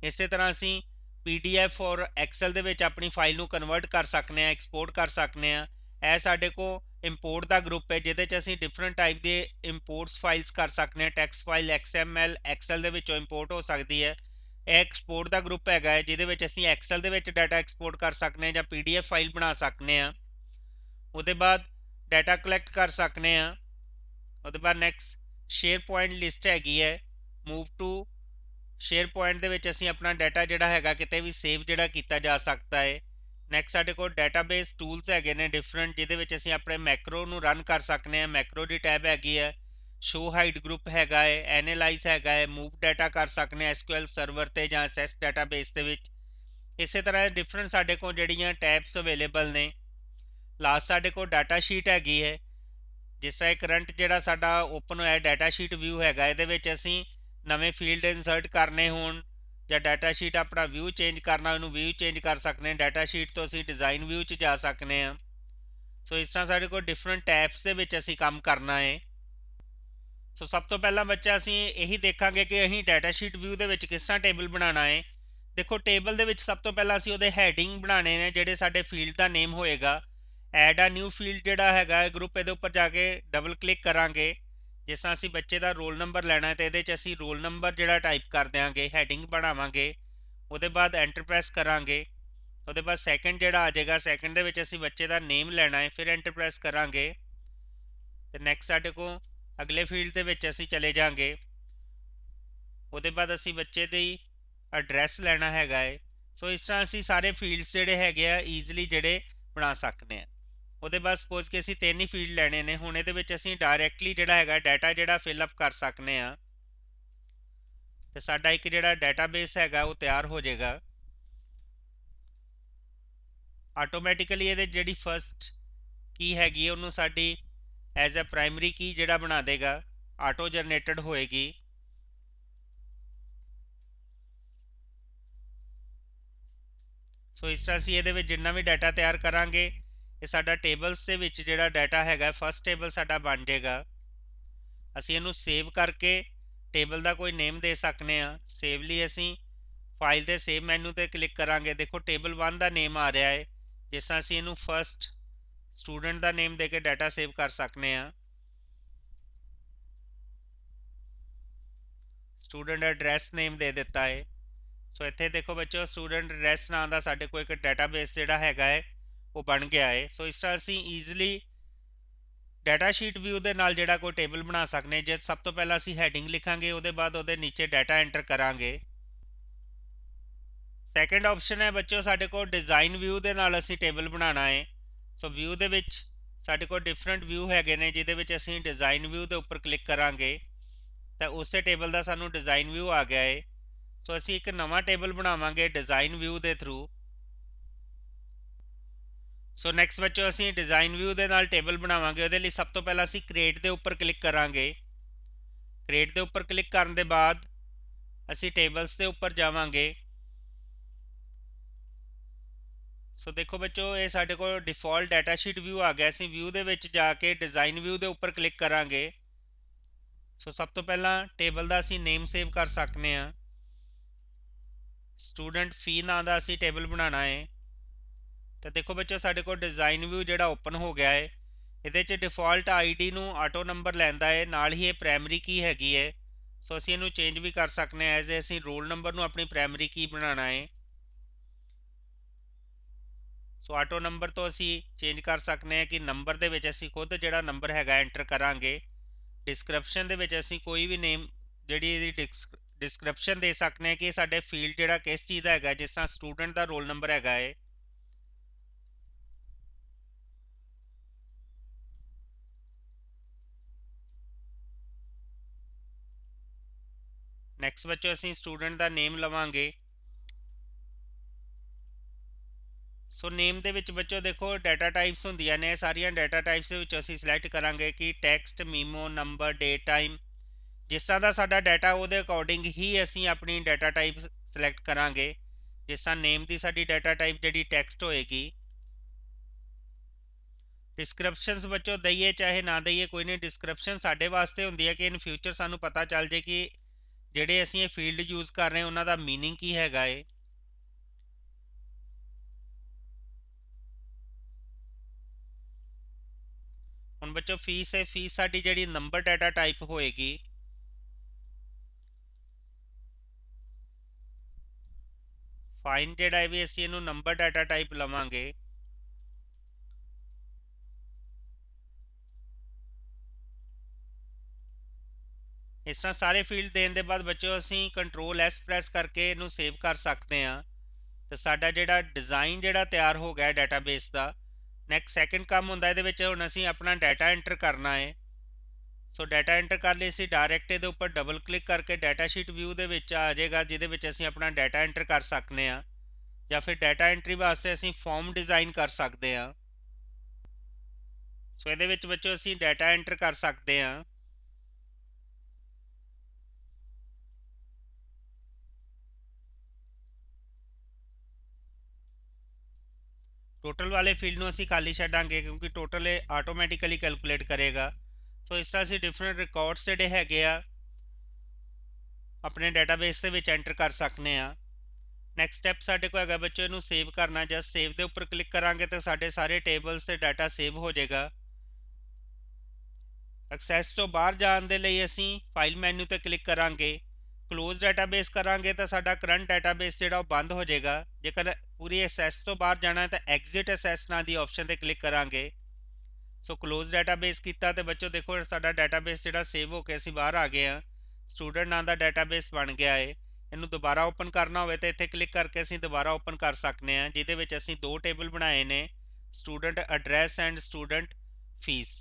ਇਸੇ ਤਰ੍ਹਾਂ ਅਸੀਂ PDF ਔਰ ਐਕਸਲ ਦੇ ਵਿੱਚ ਆਪਣੀ ਫਾਈਲ ਨੂੰ ਕਨਵਰਟ ਕਰ ਸਕਦੇ ਹਾਂ, ਐਕਸਪੋਰਟ ਕਰ ਸਕਦੇ ਹਾਂ। ਇਹ ਸਾਡੇ ਕੋਲ ਇੰਪੋਰਟ ਦਾ ਗਰੁੱਪ ਹੈ, ਜਿਹਦੇ 'ਚ ਅਸੀਂ ਡਿਫਰੈਂਟ ਟਾਈਪ ਦੇ ਇੰਪੋਰਟਸ ਫਾਈਲਸ ਕਰ ਸਕਦੇ ਹਾਂ। ਟੈਕਸਟ ਫਾਈਲ XML ਐਕਸਲ ਦੇ ਵਿੱਚੋਂ ਇੰਪੋਰਟ ਹੋ ਸਕਦੀ ਹੈ। ਇਹ ਐਕਸਪੋਰਟ ਦਾ ਗਰੁੱਪ ਹੈਗਾ ਹੈ, ਜਿਹਦੇ ਵਿੱਚ ਅਸੀਂ ਐਕਸਲ ਦੇ ਵਿੱਚ ਡਾਟਾ ਐਕਸਪੋਰਟ ਕਰ ਸਕਦੇ ਹਾਂ, ਜਾਂ PDF ਫਾਈਲ ਬਣਾ ਸਕਦੇ ਹਾਂ। ਉਹਦੇ ਬਾਅਦ ਡਾਟਾ ਕਲੈਕਟ ਕਰ ਸਕਦੇ ਹਾਂ। ਉਹਦੇ ਬਾਅਦ ਨੈਕਸਟ ਸ਼ੇਅਰ ਪੁਆਇੰਟ ਲਿਸਟ ਹੈਗੀ ਹੈ। ਮੂਵ ਟੂ ਸ਼ੇਅਰ ਪੁਆਇੰਟ ਦੇ ਵਿੱਚ ਅਸੀਂ ਆਪਣਾ ਡਾਟਾ ਜਿਹੜਾ ਹੈਗਾ ਕਿਤੇ ਵੀ ਸੇਵ ਜਿਹੜਾ ਕੀਤਾ ਜਾ ਸਕਦਾ ਹੈ। ਨੈਕਸਟ ਸਾਡੇ ਕੋਲ ਡਾਟਾਬੇਸ ਟੂਲਸ ਹੈਗੇ ਨੇ ਡਿਫਰੈਂਟ, ਜਿਹਦੇ ਵਿੱਚ ਅਸੀਂ ਆਪਣੇ ਮੈਕਰੋ ਨੂੰ ਰਨ ਕਰ ਸਕਦੇ ਹਾਂ। ਮੈਕਰੋ ਦੀ ਟੈਬ ਹੈਗੀ ਹੈ। ਸ਼ੋ ਹਾਈਡ ਗਰੁੱਪ ਹੈਗਾ ਹੈ, ਐਨਾਲਾਈਜ਼ ਹੈਗਾ ਹੈ, ਮੂਵ ਡਾਟਾ ਕਰ ਸਕਦੇ ਹਾਂ SQL ਸਰਵਰ ਤੇ ਜਾਂ SS ਡਾਟਾਬੇਸ ਦੇ ਵਿੱਚ। ਇਸੇ ਤਰ੍ਹਾਂ ਡਿਫਰੈਂਟ ਸਾਡੇ ਕੋਲ ਜਿਹੜੀਆਂ ਟੈਬਸ ਅਵੇਲੇਬਲ ਨੇ। ਲਾਸਟ ਸਾਡੇ ਕੋਲ ਡਾਟਾ ਸ਼ੀਟ ਹੈਗੀ ਹੈ। ਜਿਸ ਤਰ੍ਹਾਂ ਕਰੰਟ ਜਿਹੜਾ ਸਾਡਾ ਓਪਨ ਹੋਇਆ ਡਾਟਾ ਸ਼ੀਟ ਵਿਊ ਹੈਗਾ, ਇਹਦੇ ਵਿੱਚ ਅਸੀਂ ਨਵੇਂ ਫੀਲਡ ਇਨਸਰਟ ਕਰਨੇ ਹੋਣ, ਜਾਂ ਡਾਟਾ ਸ਼ੀਟ ਆਪਣਾ ਵਿਊ ਚੇਂਜ ਕਰਨਾ, ਉਹਨੂੰ ਵਿਊ ਚੇਂਜ ਕਰ ਸਕਦੇ ਹਾਂ। ਡਾਟਾ ਸ਼ੀਟ ਤੋਂ ਅਸੀਂ ਡਿਜ਼ਾਈਨ ਵਿਊ 'ਚ ਜਾ ਸਕਦੇ ਹਾਂ। ਸੋ ਇਸ ਤਰ੍ਹਾਂ ਸਾਡੇ ਕੋਲ ਡਿਫਰੈਂਟ ਟੈਬਸ ਦੇ ਵਿੱਚ ਅਸੀਂ ਕੰਮ ਕਰਨਾ ਹੈ। ਸੋ ਸਭ ਤੋਂ ਪਹਿਲਾਂ ਬੱਚਾ ਅਸੀਂ ਇਹੀ ਦੇਖਾਂਗੇ ਕਿ ਅਸੀਂ ਡਾਟਾ ਸ਼ੀਟ ਵਿਊ ਦੇ ਵਿੱਚ ਕਿਸ ਤਰ੍ਹਾਂ ਟੇਬਲ ਬਣਾਉਣਾ ਹੈ। ਦੇਖੋ ਟੇਬਲ ਦੇ ਵਿੱਚ ਸਭ ਤੋਂ ਪਹਿਲਾਂ ਅਸੀਂ ਉਹਦੇ ਹੈਡਿੰਗ ਬਣਾਉਣੇ ਨੇ, ਜਿਹੜੇ ਸਾਡੇ ਫੀਲਡ ਦਾ ਨੇਮ ਹੋਏਗਾ। ਐਡ ਆ ਨਿਊ ਫੀਲਡ ਜਿਹੜਾ ਹੈਗਾ ਗਰੁੱਪ, ਇਹਦੇ ਉੱਪਰ ਜਾ ਕੇ ਡਬਲ ਕਲਿੱਕ ਕਰਾਂਗੇ। ਜਿਸ ਤਰ੍ਹਾਂ ਅਸੀਂ ਬੱਚੇ ਦਾ ਰੋਲ ਨੰਬਰ ਲੈਣਾ ਹੈ, ਤੇ ਇਹਦੇ 'ਚ ਅਸੀਂ ਰੋਲ ਨੰਬਰ ਜਿਹੜਾ ਟਾਈਪ ਕਰ ਦਿਆਂਗੇ, ਹੈਡਿੰਗ ਬਣਾਵਾਂਗੇ। ਉਹਦੇ ਬਾਅਦ ਐਂਟਰ ਪ੍ਰੈਸ ਕਰਾਂਗੇ। ਉਹਦੇ ਬਾਅਦ ਸੈਕੰਡ ਜਿਹੜਾ ਆ ਜਾਏਗਾ, ਸੈਕੰਡ ਦੇ ਵਿੱਚ ਅਸੀਂ ਬੱਚੇ ਦਾ ਨੇਮ ਲੈਣਾ ਹੈ, ਫਿਰ ਐਂਟਰ ਪ੍ਰੈਸ ਕਰਾਂਗੇ। ਤੇ ਨੈਕਸਟ ਸਾਡੇ ਕੋਲ ਅਗਲੇ ਫੀਲਡ ਦੇ ਵਿੱਚ ਅਸੀਂ ਚਲੇ ਜਾਾਂਗੇ। ਉਹਦੇ ਬਾਅਦ ਅਸੀਂ ਬੱਚੇ ਦੀ ਐਡਰੈਸ ਲੈਣਾ ਹੈਗਾ ਹੈ। ਸੋ ਇਸ ਤਰ੍ਹਾਂ ਅਸੀਂ ਸਾਰੇ ਫੀਲਡਸ ਜਿਹੜੇ ਹੈਗੇ ਆ ਈਜ਼ੀਲੀ ਜਿਹੜੇ ਬਣਾ ਸਕਦੇ ਹਾਂ। ਉਹਦੇ ਬਾਅਦ ਸਪੋਜ਼ ਕਿ ਅਸੀਂ 3 ਹੀ ਫੀਲਡ ਲੈਣੇ ਨੇ। ਹੁਣ ਇਹਦੇ ਵਿੱਚ ਅਸੀਂ ਡਾਇਰੈਕਟਲੀ ਜਿਹੜਾ ਹੈਗਾ ਡਾਟਾ ਜਿਹੜਾ ਫਿਲ ਅਪ ਕਰ ਸਕਦੇ ਹਾਂ, ਤੇ ਸਾਡਾ ਇੱਕ ਜਿਹੜਾ ਡਾਟਾਬੇਸ ਹੈਗਾ ਉਹ ਤਿਆਰ ਹੋ ਜਾਏਗਾ ਆਟੋਮੈਟਿਕਲੀ। ਇਹਦੇ ਜਿਹੜੀ ਫਸਟ ਕੀ ਹੈਗੀ ਉਹਨੂੰ ਸਾਡੀ ਐਜ਼ ਅ ਪ੍ਰਾਇਮਰੀ ਕੀ ਜਿਹੜਾ ਬਣਾ ਦੇਗਾ, ਆਟੋ ਜਨਰੇਟਡ ਹੋਏਗੀ। ਸੋ ਇਸ ਤਰ੍ਹਾਂ ਅਸੀਂ ਇਹਦੇ ਵਿੱਚ ਜਿੰਨਾ ਵੀ ਡਾਟਾ ਤਿਆਰ ਕਰਾਂਗੇ, ਇਹ ਸਾਡਾ ਟੇਬਲਸ ਦੇ ਵਿੱਚ ਜਿਹੜਾ ਡਾਟਾ ਹੈਗਾ ਫਸਟ ਟੇਬਲ ਸਾਡਾ ਬਣ ਜਾਏਗਾ। ਅਸੀਂ ਇਹਨੂੰ ਸੇਵ ਕਰਕੇ ਟੇਬਲ ਦਾ ਕੋਈ ਨੇਮ ਦੇ ਸਕਦੇ ਹਾਂ। ਸੇਵ ਲਈ ਅਸੀਂ ਫਾਈਲ ਦੇ ਸੇਵ ਮੈਨੂ ਤੇ ਕਲਿੱਕ ਕਰਾਂਗੇ। ਦੇਖੋ ਟੇਬਲ 1 ਦਾ ਨੇਮ ਆ ਰਿਹਾ ਹੈ। ਜਿਸ ਤਰ੍ਹਾਂ ਅਸੀਂ ਇਹਨੂੰ ਫਸਟ ਸਟੂਡੈਂਟ ਦਾ ਨੇਮ ਦੇ ਕੇ ਡਾਟਾ ਸੇਵ ਕਰ ਸਕਦੇ ਹਾਂ। ਸਟੂਡੈਂਟ ਐਡਰੈਸ ਨੇਮ ਦੇ ਦਿੱਤਾ ਹੈ। ਸੋ ਇੱਥੇ ਦੇਖੋ ਬੱਚੋ ਸਟੂਡੈਂਟ ਐਡਰੈਸ ਨਾਂ ਦਾ ਸਾਡੇ ਕੋਲ ਇੱਕ ਡਾਟਾਬੇਸ ਜਿਹੜਾ ਹੈਗਾ ਹੈ ਉਹ ਬਣ ਗਿਆ ਹੈ। ਸੋ ਇਸ ਤਰ੍ਹਾਂ ਅਸੀਂ ਈਜ਼ੀਲੀ ਡਾਟਾ ਸ਼ੀਟ ਵਿਊ ਦੇ ਨਾਲ ਜਿਹੜਾ ਕੋਈ ਟੇਬਲ ਬਣਾ ਸਕਦੇ ਹਾਂ। ਜੇ ਸਭ ਤੋਂ ਪਹਿਲਾਂ ਅਸੀਂ ਹੈਡਿੰਗ ਲਿਖਾਂਗੇ, ਉਹਦੇ ਬਾਅਦ ਉਹਦੇ ਨੀਚੇ ਡਾਟਾ ਐਂਟਰ ਕਰਾਂਗੇ। ਸੈਕੰਡ ਆਪਸ਼ਨ ਹੈ ਬੱਚੋ ਸਾਡੇ ਕੋਲ ਡਿਜ਼ਾਈਨ ਵਿਊ ਦੇ ਨਾਲ ਅਸੀਂ ਟੇਬਲ ਬਣਾਉਣਾ ਹੈ। ਸੋ ਵਿਊ ਦੇ ਵਿੱਚ ਸਾਡੇ ਕੋਲ ਡਿਫਰੈਂਟ ਵਿਊ ਹੈਗੇ ਨੇ, ਜਿਹਦੇ ਵਿੱਚ ਅਸੀਂ ਡਿਜ਼ਾਈਨ ਵਿਊ ਦੇ ਉੱਪਰ ਕਲਿੱਕ ਕਰਾਂਗੇ। ਤਾਂ ਉਸੇ ਟੇਬਲ ਦਾ ਸਾਨੂੰ ਡਿਜ਼ਾਈਨ ਵਿਊ ਆ ਗਿਆ ਹੈ। ਸੋ ਅਸੀਂ ਇੱਕ ਨਵਾਂ ਟੇਬਲ ਬਣਾਵਾਂਗੇ ਡਿਜ਼ਾਈਨ ਵਿਊ ਦੇ ਥਰੂ। ਸੋ ਨੈਕਸਟ ਬੱਚੋ ਅਸੀਂ ਡਿਜ਼ਾਈਨ ਵਿਊ ਦੇ ਨਾਲ ਟੇਬਲ ਬਣਾਵਾਂਗੇ। ਉਹਦੇ ਲਈ ਸਭ ਤੋਂ ਪਹਿਲਾਂ ਅਸੀਂ ਕ੍ਰੀਏਟ ਦੇ ਉੱਪਰ ਕਲਿੱਕ ਕਰਾਂਗੇ। ਕ੍ਰੀਏਟ ਦੇ ਉੱਪਰ ਕਲਿੱਕ ਕਰਨ ਦੇ ਬਾਅਦ ਅਸੀਂ ਟੇਬਲਸ ਦੇ ਉੱਪਰ ਜਾਵਾਂਗੇ। ਸੋ ਦੇਖੋ ਬੱਚੋ ਇਹ ਸਾਡੇ ਕੋਲ ਡਿਫਾਲਟ ਡਾਟਾ ਸ਼ੀਟ ਵਿਊ ਆ ਗਿਆ। ਅਸੀਂ ਵਿਊ ਦੇ ਵਿੱਚ ਜਾ ਕੇ ਡਿਜ਼ਾਈਨ ਵਿਊ ਦੇ ਉੱਪਰ ਕਲਿੱਕ ਕਰਾਂਗੇ। ਸੋ ਸਭ ਤੋਂ ਪਹਿਲਾਂ ਟੇਬਲ ਦਾ ਅਸੀਂ ਨੇਮ ਸੇਵ ਕਰ ਸਕਨੇ ਆ। ਸਟੂਡੈਂਟ ਫੀ ਨਾਂ ਦਾ ਅਸੀਂ ਟੇਬਲ ਬਣਾਉਣਾ ਹੈ। ਤਾਂ ਦੇਖੋ ਬੱਚੋ ਸਾਡੇ ਕੋਲ ਡਿਜ਼ਾਈਨ ਵਿਊ ਜਿਹੜਾ ਓਪਨ ਹੋ ਗਿਆ ਹੈ। ਇਹਦੇ 'ਚ ਡਿਫਾਲਟ ਆਈਡੀ ਨੂੰ ਆਟੋ ਨੰਬਰ ਲੈਂਦਾ ਹੈ, ਨਾਲ ਹੀ ਇਹ ਪ੍ਰਾਇਮਰੀ ਕੀ ਹੈਗੀ ਹੈ। ਸੋ ਅਸੀਂ ਇਹਨੂੰ ਚੇਂਜ ਵੀ ਕਰ ਸਕਨੇ ਆ। ਐਜ਼ ਅਸੀਂ ਰੋਲ ਨੰਬਰ ਨੂੰ ਆਪਣੀ ਪ੍ਰਾਇਮਰੀ ਕੀ ਬਣਾਉਣਾ ਹੈ। ਸੋ ਆਟੋ ਨੰਬਰ ਤੋਂ ਅਸੀਂ ਚੇਂਜ ਕਰ ਸਕਨੇ ਆ ਕਿ ਨੰਬਰ ਦੇ ਵਿੱਚ ਅਸੀਂ ਖੁਦ ਜਿਹੜਾ ਨੰਬਰ ਹੈਗਾ ਐਂਟਰ ਕਰਾਂਗੇ। ਡਿਸਕ੍ਰਿਪਸ਼ਨ ਦੇ ਵਿੱਚ ਅਸੀਂ ਕੋਈ ਵੀ ਨੇਮ ਜਿਹੜੀ ਇਹਦੀ ਡਿਸਕ੍ਰਿਪਸ਼ਨ ਦੇ ਸਕਨੇ ਆ ਕਿ ਸਾਡੇ ਫੀਲਡ ਜਿਹੜਾ ਕਿਸ ਚੀਜ਼ ਦਾ ਹੈਗਾ, ਜਿਸ ਤਰ੍ਹਾਂ ਸਟੂਡੈਂਟ ਦਾ ਰੋਲ ਨੰਬਰ ਹੈਗਾ ਹੈ। ਨੈਕਸਟ ਬੱਚੋ ਅਸੀਂ ਸਟੂਡੈਂਟ ਦਾ ਨੇਮ ਲਵਾਂਗੇ। ਸੋ ਨੇਮ ਦੇ ਵਿੱਚ ਬੱਚੋ ਦੇਖੋ ਡਾਟਾ ਟਾਈਪਸ ਹੁੰਦੀਆਂ ਨੇ। ਸਾਰੀਆਂ ਡਾਟਾ ਟਾਈਪਸ ਦੇ ਵਿੱਚ ਅਸੀਂ ਸਿਲੈਕਟ ਕਰਾਂਗੇ ਕਿ ਟੈਕਸਟ, ਮੀਮੋ, ਨੰਬਰ, ਡੇਟ, ਟਾਈਮ। ਜਿਸ ਤਰ੍ਹਾਂ ਦਾ ਸਾਡਾ ਡਾਟਾ ਉਹਦੇ ਅਕੋਰਡਿੰਗ ਹੀ ਅਸੀਂ ਆਪਣੀ ਡਾਟਾ ਟਾਈਪ ਸਿਲੈਕਟ ਕਰਾਂਗੇ। ਜਿਸ ਤਰ੍ਹਾਂ ਨੇਮ ਦੀ ਸਾਡੀ ਡਾਟਾ ਟਾਈਪ ਜਿਹੜੀ ਟੈਕਸਟ ਹੋਏਗੀ। ਡਿਸਕ੍ਰਿਪਸ਼ਨਸ ਬੱਚੋ ਦਈਏ ਚਾਹੇ ਨਾ ਦਈਏ ਕੋਈ ਨਹੀਂ, ਡਿਸਕ੍ਰਿਪਸ਼ਨ ਸਾਡੇ ਵਾਸਤੇ ਹੁੰਦੀ ਹੈ ਕਿ ਇਨ ਫਿਊਚਰ ਸਾਨੂੰ ਪਤਾ ਚੱਲ ਜੇ ਕਿ ਜਿਹੜੇ ਅਸੀਂ ਇਹ ਫੀਲਡ ਯੂਜ਼ ਕਰ ਰਹੇ ਹਾਂ ਉਹਨਾਂ ਦਾ ਮੀਨਿੰਗ ਕੀ ਹੈਗਾ ਏ। ਹੁਣ ਬੱਚੋ ਫੀਸ ਹੈ, ਫੀਸ ਸਾਡੀ ਜਿਹੜੀ ਨੰਬਰ ਡਾਟਾ ਟਾਈਪ ਹੋਏਗੀ। ਫਾਈਨ ਜਿਹੜਾ ਹੈ ਵੀ ਅਸੀਂ ਇਹਨੂੰ ਨੰਬਰ ਡਾਟਾ ਟਾਈਪ ਲਵਾਂਗੇ। ਇਸ ਤਰ੍ਹਾਂ ਸਾਰੇ ਫੀਲਡ ਦੇਣ ਦੇ ਬਾਅਦ ਬੱਚੋ ਅਸੀਂ ਕੰਟਰੋਲ ਐਸ ਪ੍ਰੈਸ ਕਰਕੇ ਇਹਨੂੰ ਸੇਵ ਕਰ ਸਕਦੇ ਹਾਂ। ਤੇ ਸਾਡਾ ਜਿਹੜਾ ਡਿਜ਼ਾਈਨ ਜਿਹੜਾ ਤਿਆਰ ਹੋ ਗਿਆ ਡਾਟਾਬੇਸ ਦਾ। ਨੈਕਸਟ ਸੈਕਿੰਡ ਕੰਮ ਹੁੰਦਾ ਇਹਦੇ ਵਿੱਚ, ਹੁਣ ਅਸੀਂ ਆਪਣਾ ਡਾਟਾ ਐਂਟਰ ਕਰਨਾ ਹੈ। ਸੋ ਡਾਟਾ ਐਂਟਰ ਕਰਨ ਲਈ ਅਸੀਂ ਡਾਇਰੈਕਟ ਇਹਦੇ ਉੱਪਰ ਡਬਲ ਕਲਿੱਕ ਕਰਕੇ ਡਾਟਾ ਸ਼ੀਟ ਵਿਊ ਦੇ ਵਿੱਚ ਆ ਜਾਏਗਾ, ਜਿਹਦੇ ਵਿੱਚ ਅਸੀਂ ਆਪਣਾ ਡਾਟਾ ਐਂਟਰ ਕਰ ਸਕਦੇ ਹਾਂ। ਜਾਂ ਫਿਰ ਡਾਟਾ ਐਂਟਰੀ ਵਾਸਤੇ ਅਸੀਂ ਫਾਰਮ ਡਿਜ਼ਾਈਨ ਕਰ ਸਕਦੇ ਹਾਂ। ਸੋ ਇਹਦੇ ਵਿੱਚ ਬੱਚੋ ਅਸੀਂ ਡਾਟਾ ਐਂਟਰ ਕਰ ਸਕਦੇ ਹਾਂ। ਟੋਟਲ ਵਾਲੇ ਫੀਲਡ ਨੂੰ ਅਸੀਂ ਖਾਲੀ ਛੱਡਾਂਗੇ ਕਿਉਂਕਿ ਟੋਟਲ ਇਹ ਆਟੋਮੈਟਿਕਲੀ ਕੈਲਕੂਲੇਟ ਕਰੇਗਾ। ਸੋ ਇਸ ਤਰ੍ਹਾਂ ਅਸੀਂ ਡਿਫਰੈਂਟ ਰਿਕਾਰਡਸ ਜਿਹੜੇ ਹੈਗੇ ਆ ਆਪਣੇ ਡਾਟਾਬੇਸ ਦੇ ਵਿੱਚ ਐਂਟਰ ਕਰ ਸਕਨੇ ਆ। ਨੈਕਸਟ ਸਟੈਪ ਸਾਡੇ ਕੋਲ ਹੈਗਾ ਬੱਚੋ ਇਹਨੂੰ ਸੇਵ ਕਰਨਾ। ਜਸਟ ਸੇਵ ਦੇ ਉੱਪਰ ਕਲਿੱਕ ਕਰਾਂਗੇ ਤਾਂ ਸਾਡੇ ਸਾਰੇ ਟੇਬਲਸ ਤੇ ਡਾਟਾ ਸੇਵ ਹੋ ਜਾਏਗਾ। ਐਕਸੈਸ ਤੋਂ ਬਾਹਰ ਜਾਣ ਦੇ ਲਈ ਅਸੀਂ ਫਾਈਲ ਮੈਨੂ ਤੇ ਕਲਿੱਕ ਕਰਾਂਗੇ। ਕਲੋਜ਼ ਡਾਟਾਬੇਸ ਕਰਾਂਗੇ ਤਾਂ ਸਾਡਾ ਕਰੰਟ ਡਾਟਾਬੇਸ ਜਿਹੜਾ ਉਹ ਬੰਦ ਹੋ ਜਾਏਗਾ। ਜੇਕਰ ਪੂਰੀ ਐਕਸੈਸ ਤੋਂ ਬਾਹਰ ਜਾਣਾ ਤਾਂ ਐਗਜ਼ਿਟ ਐਕਸੈਸ ਨਾਂ ਦੀ ਆਪਸ਼ਨ ਤੇ ਕਲਿੱਕ ਕਰਾਂਗੇ। ਸੋ ਕਲੋਜ਼ ਡਾਟਾਬੇਸ ਕੀਤਾ ਤੇ ਬੱਚੋ ਦੇਖੋ ਸਾਡਾ ਡਾਟਾਬੇਸ ਜਿਹੜਾ ਸੇਵ ਹੋ ਕੇ ਅਸੀਂ ਬਾਹਰ ਆ ਗਏ ਆ। ਸਟੂਡੈਂਟ ਨਾਂ ਦਾ ਡਾਟਾਬੇਸ ਬਣ ਗਿਆ ਹੈ। ਇਹਨੂੰ ਦੁਬਾਰਾ ਓਪਨ ਕਰਨਾ ਹੋਵੇ ਤਾਂ ਇੱਥੇ ਕਲਿੱਕ ਕਰਕੇ ਅਸੀਂ ਦੁਬਾਰਾ ਓਪਨ ਕਰ ਸਕਦੇ ਹਾਂ, ਜਿਹਦੇ ਵਿੱਚ ਅਸੀਂ ਦੋ ਟੇਬਲ ਬਣਾਏ ਨੇ, student address and student fee.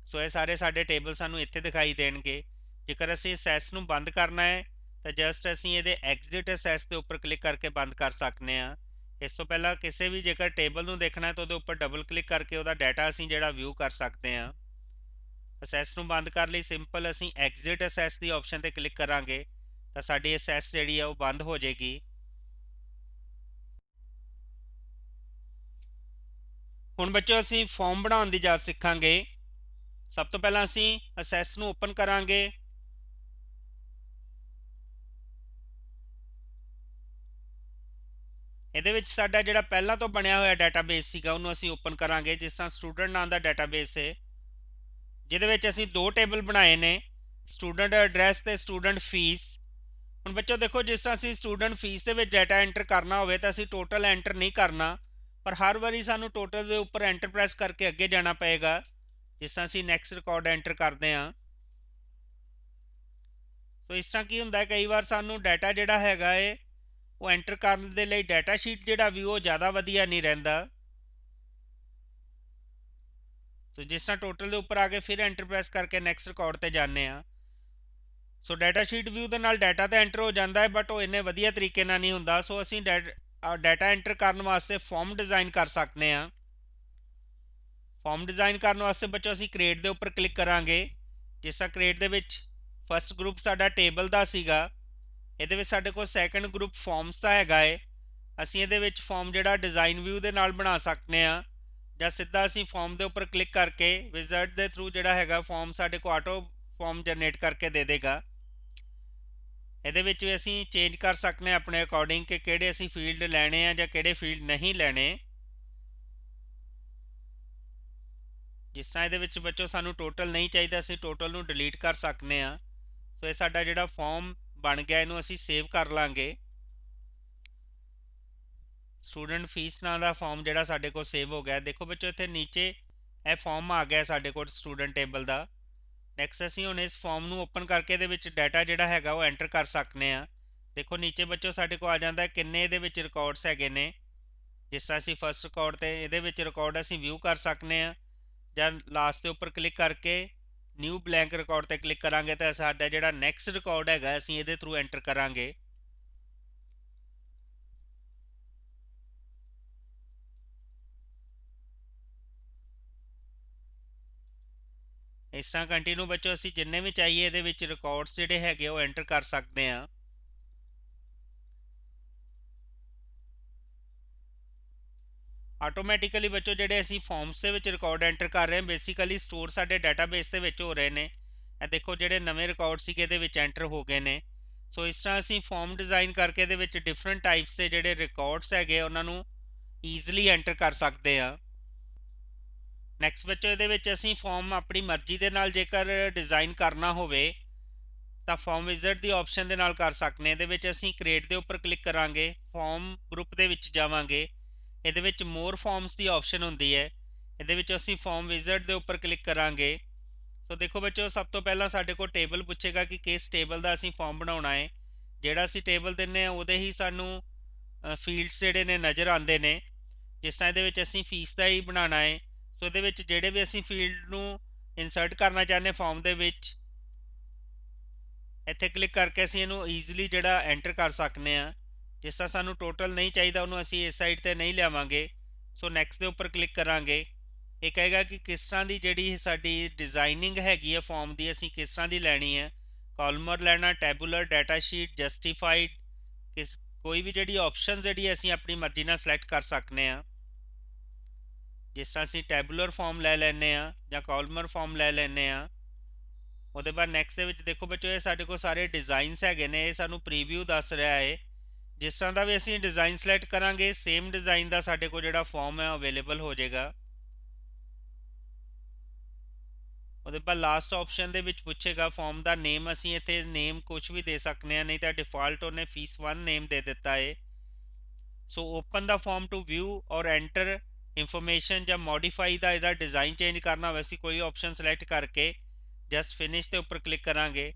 So ਇਹ ਸਾਰੇ ਸਾਡੇ ਟੇਬਲ ਸਾਨੂੰ ਇੱਥੇ ਦਿਖਾਈ ਦੇਣਗੇ। ਜੇਕਰ ਅਸੀਂ ਅਸੈਸ ਨੂੰ ਬੰਦ ਕਰਨਾ ਹੈ ਤਾਂ ਜਸਟ ਅਸੀਂ ਇਹਦੇ ਐਗਜ਼ਿਟ ਅਸੈਸ ਦੇ ਉੱਪਰ ਕਲਿੱਕ ਕਰਕੇ ਬੰਦ ਕਰ ਸਕਦੇ ਹਾਂ। ਇਸ ਤੋਂ ਪਹਿਲਾਂ ਕਿਸੇ ਵੀ ਜੇਕਰ ਟੇਬਲ ਨੂੰ ਦੇਖਣਾ ਤਾਂ ਉਹਦੇ ਉੱਪਰ ਡਬਲ ਕਲਿੱਕ ਕਰਕੇ ਉਹਦਾ ਡਾਟਾ ਅਸੀਂ ਜਿਹੜਾ ਵਿਊ ਕਰ ਸਕਦੇ ਹਾਂ। ਅਸੈਸ ਨੂੰ ਬੰਦ ਕਰਨ ਲਈ ਸਿੰਪਲ ਅਸੀਂ ਐਗਜ਼ਿਟ ਅਸੈਸ ਦੀ ਆਪਸ਼ਨ ਤੇ ਕਲਿੱਕ ਕਰਾਂਗੇ ਤਾਂ ਸਾਡੀ ਅਸੈਸ ਜਿਹੜੀ ਆ ਉਹ ਬੰਦ ਹੋ ਜਾਏਗੀ। ਹੁਣ ਬੱਚੋ ਅਸੀਂ ਫਾਰਮ ਬਣਾਉਣ ਦੀ ਜਾਚ ਸਿੱਖਾਂਗੇ। ਸਭ ਤੋਂ ਪਹਿਲਾਂ ਅਸੀਂ ਅਸੈਸ ਨੂੰ ਓਪਨ ਕਰਾਂਗੇ। ਇਹਦੇ ਵਿੱਚ ਸਾਡਾ ਜਿਹੜਾ ਪਹਿਲਾਂ ਤੋਂ ਬਣਿਆ ਹੋਇਆ ਡਾਟਾਬੇਸ ਸੀਗਾ ਉਹਨੂੰ ਅਸੀਂ ਓਪਨ ਕਰਾਂਗੇ। ਜਿਸ ਤਰ੍ਹਾਂ ਸਟੂਡੈਂਟ ਨਾਮ ਦਾ ਡਾਟਾਬੇਸ ਹੈ, ਜਿਹਦੇ ਵਿੱਚ ਅਸੀਂ ਦੋ ਟੇਬਲ ਬਣਾਏ ਨੇ, ਸਟੂਡੈਂਟ ਐਡਰੈਸ ਤੇ ਸਟੂਡੈਂਟ ਫੀਸ। ਹੁਣ ਬੱਚੋ ਦੇਖੋ ਜਿਸ ਤਰ੍ਹਾਂ ਅਸੀਂ ਸਟੂਡੈਂਟ ਫੀਸ ਦੇ ਵਿੱਚ ਡਾਟਾ ਐਂਟਰ ਕਰਨਾ ਹੋਵੇ ਤਾਂ ਅਸੀਂ ਟੋਟਲ ਐਂਟਰ ਨਹੀਂ ਕਰਨਾ, ਪਰ ਹਰ ਵਾਰੀ ਸਾਨੂੰ ਟੋਟਲ ਦੇ ਉੱਪਰ ਐਂਟਰ ਪ੍ਰੈਸ ਕਰਕੇ ਅੱਗੇ ਜਾਣਾ ਪਏਗਾ। ਜਿਸ ਤਰ੍ਹਾਂ ਅਸੀਂ ਨੈਕਸਟ ਰਿਕਾਰਡ ਐਂਟਰ ਕਰਦੇ ਹਾਂ। ਸੋ ਇਸ ਤਰ੍ਹਾਂ ਕੀ ਹੁੰਦਾ, ਕਈ ਵਾਰ ਸਾਨੂੰ ਡਾਟਾ ਜਿਹੜਾ ਹੈਗਾ ਏ ਉਹ ਐਂਟਰ ਕਰਨ ਦੇ ਲਈ ਡਾਟਾ ਸ਼ੀਟ ਜਿਹੜਾ ਵਿਊ ਉਹ ਜ਼ਿਆਦਾ ਵਧੀਆ ਨਹੀਂ ਰਹਿੰਦਾ। ਸੋ ਜਿਸ ਤਰ੍ਹਾਂ ਟੋਟਲ ਦੇ ਉੱਪਰ ਆ ਕੇ ਫਿਰ ਐਂਟਰ ਪ੍ਰੈਸ ਕਰਕੇ ਨੈਕਸਟ ਰਿਕਾਰਡ ਤੇ ਜਾਂਦੇ ਆ। ਸੋ ਡਾਟਾ ਸ਼ੀਟ ਵਿਊ ਦੇ ਨਾਲ ਡਾਟਾ ਤਾਂ ਐਂਟਰ ਹੋ ਜਾਂਦਾ ਹੈ, ਬਟ ਉਹ ਇੰਨੇ ਵਧੀਆ ਤਰੀਕੇ ਨਾਲ ਨਹੀਂ ਹੁੰਦਾ। ਸੋ ਅਸੀਂ ਡਾਟਾ ਐਂਟਰ ਕਰਨ ਵਾਸਤੇ ਫਾਰਮ ਡਿਜ਼ਾਈਨ ਕਰ ਸਕਦੇ ਹਾਂ। ਫਾਰਮ ਡਿਜ਼ਾਈਨ ਕਰਨ ਵਾਸਤੇ ਬੱਚੋ ਅਸੀਂ ਕ੍ਰੀਏਟ ਦੇ ਉੱਪਰ ਕਲਿੱਕ ਕਰਾਂਗੇ। ਜਿਸ ਤਰ੍ਹਾਂ ਕ੍ਰੀਏਟ ਦੇ ਵਿੱਚ ਫਸਟ ਗਰੁੱਪ ਸਾਡਾ ਟੇਬਲ ਦਾ ਸੀਗਾ, ਇਹਦੇ ਵਿੱਚ ਸਾਡੇ ਕੋਲ ਸੈਕੰਡ ਗਰੁੱਪ ਫਾਰਮਸ ਦਾ ਹੈਗਾ ਹੈ। ਅਸੀਂ ਇਹਦੇ ਵਿੱਚ ਫਾਰਮ ਜਿਹੜਾ ਡਿਜ਼ਾਈਨ ਵਿਊ ਦੇ ਨਾਲ ਬਣਾ ਸਕਦੇ ਹਾਂ, ਜਾਂ ਸਿੱਧਾ ਅਸੀਂ ਫਾਰਮ ਦੇ ਉੱਪਰ ਕਲਿੱਕ ਕਰਕੇ ਵਿਜ਼ਰਡ ਦੇ ਥਰੂ ਜਿਹੜਾ ਹੈਗਾ ਫਾਰਮ ਸਾਡੇ ਕੋਲ ਆਟੋ ਫਾਰਮ ਜਨਰੇਟ ਕਰਕੇ ਦੇ ਦੇਗਾ। ਇਹਦੇ ਵਿੱਚ ਵੀ ਅਸੀਂ ਚੇਂਜ ਕਰ ਸਕਦੇ ਹਾਂ ਆਪਣੇ ਅਕੋਰਡਿੰਗ ਕਿ ਕਿਹੜੇ ਅਸੀਂ ਫੀਲਡ ਲੈਣੇ ਆ ਜਾਂ ਕਿਹੜੇ ਫੀਲਡ ਨਹੀਂ ਲੈਣੇ। ਜਿਸ ਤਰ੍ਹਾਂ ਇਹਦੇ ਵਿੱਚ ਬੱਚੋ ਸਾਨੂੰ ਟੋਟਲ ਨਹੀਂ ਚਾਹੀਦਾ, ਅਸੀਂ ਟੋਟਲ ਨੂੰ ਡਿਲੀਟ ਕਰ ਸਕਦੇ ਹਾਂ। ਸੋ ਇਹ ਸਾਡਾ ਜਿਹੜਾ ਫਾਰਮ ਬਣ ਗਿਆ, ਇਹਨੂੰ ਅਸੀਂ ਸੇਵ ਕਰ ਲਾਂਗੇ। ਸਟੂਡੈਂਟ ਫੀਸ ਨਾਂ ਦਾ ਫਾਰਮ ਜਿਹੜਾ ਸਾਡੇ ਕੋਲ ਸੇਵ ਹੋ ਗਿਆ। ਦੇਖੋ ਬੱਚੋ ਇੱਥੇ ਨੀਚੇ ਇਹ ਫਾਰਮ ਆ ਗਿਆ ਸਾਡੇ ਕੋਲ ਸਟੂਡੈਂਟ ਟੇਬਲ ਦਾ। ਨੈਕਸਟ ਅਸੀਂ ਹੁਣ ਇਸ ਫਾਰਮ ਨੂੰ ਓਪਨ ਕਰਕੇ ਇਹਦੇ ਵਿੱਚ ਡਾਟਾ ਜਿਹੜਾ ਹੈਗਾ ਉਹ ਐਂਟਰ ਕਰ ਸਕਦੇ ਹਾਂ। ਦੇਖੋ ਨੀਚੇ ਬੱਚੋ ਸਾਡੇ ਕੋਲ ਆ ਜਾਂਦਾ ਕਿੰਨੇ ਇਹਦੇ ਵਿੱਚ ਰਿਕਾਰਡਸ ਹੈਗੇ ਨੇ। ਜਿਸ ਤਰ੍ਹਾਂ ਅਸੀਂ ਫਸਟ ਰਿਕਾਰਡ ਤੇ ਇਹਦੇ ਵਿੱਚ ਰਿਕਾਰਡ ਅਸੀਂ ਵਿਊ ਕਰ ਸਕਦੇ ਹਾਂ, ਜਾਂ ਲਾਸਟ ਦੇ ਉੱਪਰ ਕਲਿੱਕ ਕਰਕੇ ਨਿਊ ਬਲੈਂਕ ਰਿਕਾਰਡ ਤੇ ਕਲਿੱਕ ਕਰਾਂਗੇ ਤਾਂ ਸਾਡਾ ਜਿਹੜਾ ਨੈਕਸਟ ਰਿਕਾਰਡ ਹੈਗਾ ਅਸੀਂ ਇਹਦੇ ਥਰੂ ਐਂਟਰ ਕਰਾਂਗੇ। ਇਸ ਤਰ੍ਹਾਂ ਕੰਟੀਨਿਊ ਬੱਚੋ ਅਸੀਂ ਜਿੰਨੇ ਵੀ ਚਾਹੀਏ ਇਹਦੇ ਵਿੱਚ ਰਿਕਾਰਡਸ ਜਿਹੜੇ ਹੈਗੇ ਉਹ ਐਂਟਰ ਕਰ ਸਕਦੇ ਹਾਂ। ਆਟੋਮੈਟਿਕਲੀ ਬੱਚੋ ਜਿਹੜੇ ਅਸੀਂ ਫਾਰਮਸ ਦੇ ਵਿੱਚ ਰਿਕਾਰਡ ਐਂਟਰ ਕਰ ਰਹੇ ਹਾਂ, ਬੇਸਿਕਲੀ ਸਟੋਰ ਸਾਡੇ ਡਾਟਾਬੇਸ ਦੇ ਵਿੱਚ ਹੋ ਰਹੇ ਨੇ। ਇਹ ਦੇਖੋ ਜਿਹੜੇ ਨਵੇਂ ਰਿਕਾਰਡ ਸੀਗੇ ਇਹਦੇ ਵਿੱਚ ਐਂਟਰ ਹੋ ਗਏ ਨੇ। ਸੋ ਇਸ ਤਰ੍ਹਾਂ ਅਸੀਂ ਫਾਰਮ ਡਿਜ਼ਾਈਨ ਕਰਕੇ ਇਹਦੇ ਵਿੱਚ ਡਿਫਰੈਂਟ ਟਾਈਪਸ ਦੇ ਜਿਹੜੇ ਰਿਕਾਰਡਸ ਹੈਗੇ ਉਹਨਾਂ ਨੂੰ ਈਜ਼ੀਲੀ ਐਂਟਰ ਕਰ ਸਕਦੇ ਹਾਂ। ਨੈਕਸਟ ਬੱਚੋ ਇਹਦੇ ਵਿੱਚ ਅਸੀਂ ਫਾਰਮ ਆਪਣੀ ਮਰਜ਼ੀ ਦੇ ਨਾਲ ਜੇਕਰ ਡਿਜ਼ਾਈਨ ਕਰਨਾ ਹੋਵੇ ਤਾਂ ਫਾਰਮ ਵਿਜ਼ਰਡ ਦੀ ਆਪਸ਼ਨ ਦੇ ਨਾਲ ਕਰ ਸਕਦੇ ਹਾਂ। ਇਹਦੇ ਵਿੱਚ ਅਸੀਂ ਕ੍ਰੀਏਟ ਦੇ ਉੱਪਰ ਕਲਿੱਕ ਕਰਾਂਗੇ, ਫਾਰਮ ਗਰੁੱਪ ਦੇ ਵਿੱਚ ਜਾਵਾਂਗੇ। ਇਹਦੇ ਵਿੱਚ ਮੋਰ ਫਾਰਮਸ ਦੀ ਆਪਸ਼ਨ ਹੁੰਦੀ ਹੈ, ਇਹਦੇ ਵਿੱਚ ਅਸੀਂ ਫਾਰਮ ਵਿਜ਼ਰਡ ਦੇ ਉੱਪਰ ਕਲਿੱਕ ਕਰਾਂਗੇ। ਸੋ ਦੇਖੋ ਬੱਚੋ ਸਭ ਤੋਂ ਪਹਿਲਾਂ ਸਾਡੇ ਕੋਲ ਟੇਬਲ ਪੁੱਛੇਗਾ ਕਿ ਕਿਸ ਟੇਬਲ ਦਾ ਅਸੀਂ ਫਾਰਮ ਬਣਾਉਣਾ ਹੈ। ਜਿਹੜਾ ਅਸੀਂ ਟੇਬਲ ਦਿੰਦੇ ਹਾਂ ਉਹਦੇ ਹੀ ਸਾਨੂੰ ਫੀਲਡਸ ਜਿਹੜੇ ਨੇ ਨਜ਼ਰ ਆਉਂਦੇ ਨੇ। ਜਿਸ ਤਰ੍ਹਾਂ ਇਹਦੇ ਵਿੱਚ ਅਸੀਂ ਫੀਸ ਦਾ ਹੀ ਬਣਾਉਣਾ ਹੈ, ਸੋ ਇਹਦੇ ਵਿੱਚ ਜਿਹੜੇ ਵੀ ਅਸੀਂ ਫੀਲਡ ਨੂੰ ਇਨਸਰਟ ਕਰਨਾ ਚਾਹੁੰਦੇ ਫਾਰਮ ਦੇ ਵਿੱਚ, ਇੱਥੇ ਕਲਿੱਕ ਕਰਕੇ ਅਸੀਂ ਇਹਨੂੰ ਈਜ਼ੀਲੀ ਜਿਹੜਾ ਐਂਟਰ ਕਰ ਸਕਦੇ ਹਾਂ। ਜਿਸ ਤਰ੍ਹਾਂ ਸਾਨੂੰ ਟੋਟਲ ਨਹੀਂ ਚਾਹੀਦਾ ਉਹਨੂੰ ਅਸੀਂ ਇਸ ਸਾਈਡ ਤੇ ਨਹੀਂ ਲਿਆਵਾਂਗੇ। ਸੋ ਨੈਕਸਟ ਦੇ ਉੱਪਰ ਕਲਿੱਕ ਕਰਾਂਗੇ। ਇਹ ਕਹੇਗਾ ਕਿ ਕਿਸ ਤਰ੍ਹਾਂ ਦੀ ਜਿਹੜੀ ਸਾਡੀ ਡਿਜ਼ਾਈਨਿੰਗ ਹੈਗੀ ਹੈ ਫਾਰਮ ਦੀ, ਅਸੀਂ ਕਿਸ ਤਰ੍ਹਾਂ ਦੀ ਲੈਣੀ ਹੈ। ਕਾਲਮਰ ਲੈਣਾ, ਟੈਬੂਲਰ, ਡਾਟਾ ਸ਼ੀਟ, ਜਸਟੀਫਾਈਡ, ਕੋਈ ਵੀ ਜਿਹੜੀ ਆਪਸ਼ਨ ਜਿਹੜੀ ਅਸੀਂ ਆਪਣੀ ਮਰਜ਼ੀ ਨਾਲ ਸਿਲੈਕਟ ਕਰ ਸਕਦੇ ਹਾਂ। ਜਿਸ ਤਰ੍ਹਾਂ ਅਸੀਂ ਟੈਬੂਲਰ ਫਾਰਮ ਲੈ ਲੈਂਦੇ ਹਾਂ ਜਾਂ ਕਾਲਮਰ ਫਾਰਮ ਲੈ ਲੈਂਦੇ ਹਾਂ। ਉਹਦੇ ਬਾਅਦ ਨੈਕਸਟ ਦੇ ਵਿੱਚ ਦੇਖੋ ਬੱਚੋ ਇਹ ਸਾਡੇ ਕੋਲ ਸਾਰੇ ਡਿਜ਼ਾਈਨਸ ਹੈਗੇ ਨੇ, ਇਹ ਸਾਨੂੰ ਪ੍ਰੀਵਿਊ ਦੱਸ ਰਿਹਾ ਹੈ। ਜਿਸ ਤਰ੍ਹਾਂ ਦਾ ਵੀ ਅਸੀਂ ਡਿਜ਼ਾਈਨ ਸਿਲੈਕਟ ਕਰਾਂਗੇ ਸੇਮ ਡਿਜ਼ਾਈਨ ਦਾ ਸਾਡੇ ਕੋਲ ਜਿਹੜਾ ਫਾਰਮ ਹੈ ਅਵੇਲੇਬਲ ਹੋ ਜਾਏਗਾ। ਉਹਦੇ ਬਾਅਦ ਲਾਸਟ ਆਪਸ਼ਨ ਦੇ ਵਿੱਚ ਪੁੱਛੇਗਾ ਫਾਰਮ ਦਾ ਨੇਮ, ਅਸੀਂ ਇੱਥੇ ਨੇਮ ਕੁਝ ਵੀ ਦੇ ਸਕਦੇ ਹਾਂ, ਨਹੀਂ ਤਾਂ ਡਿਫਾਲਟ ਉਹਨੇ ਫੀਸ 1 ਨੇਮ ਦੇ ਦਿੱਤਾ ਹੈ। ਸੋ ਓਪਨ ਦਾ ਫਾਰਮ ਟੂ ਵਿਊ ਔਰ ਐਂਟਰ ਇਨਫੋਰਮੇਸ਼ਨ ਜਾਂ ਮੋਡੀਫਾਈ ਦਾ ਇਹਦਾ ਡਿਜ਼ਾਈਨ ਚੇਂਜ ਕਰਨਾ ਹੋਵੇ ਅਸੀਂ ਕੋਈ ਆਪਸ਼ਨ ਸਿਲੈਕਟ ਕਰਕੇ ਜਸਟ ਫਿਨਿਸ਼ ਦੇ ਉੱਪਰ ਕਲਿੱਕ ਕਰਾਂਗੇ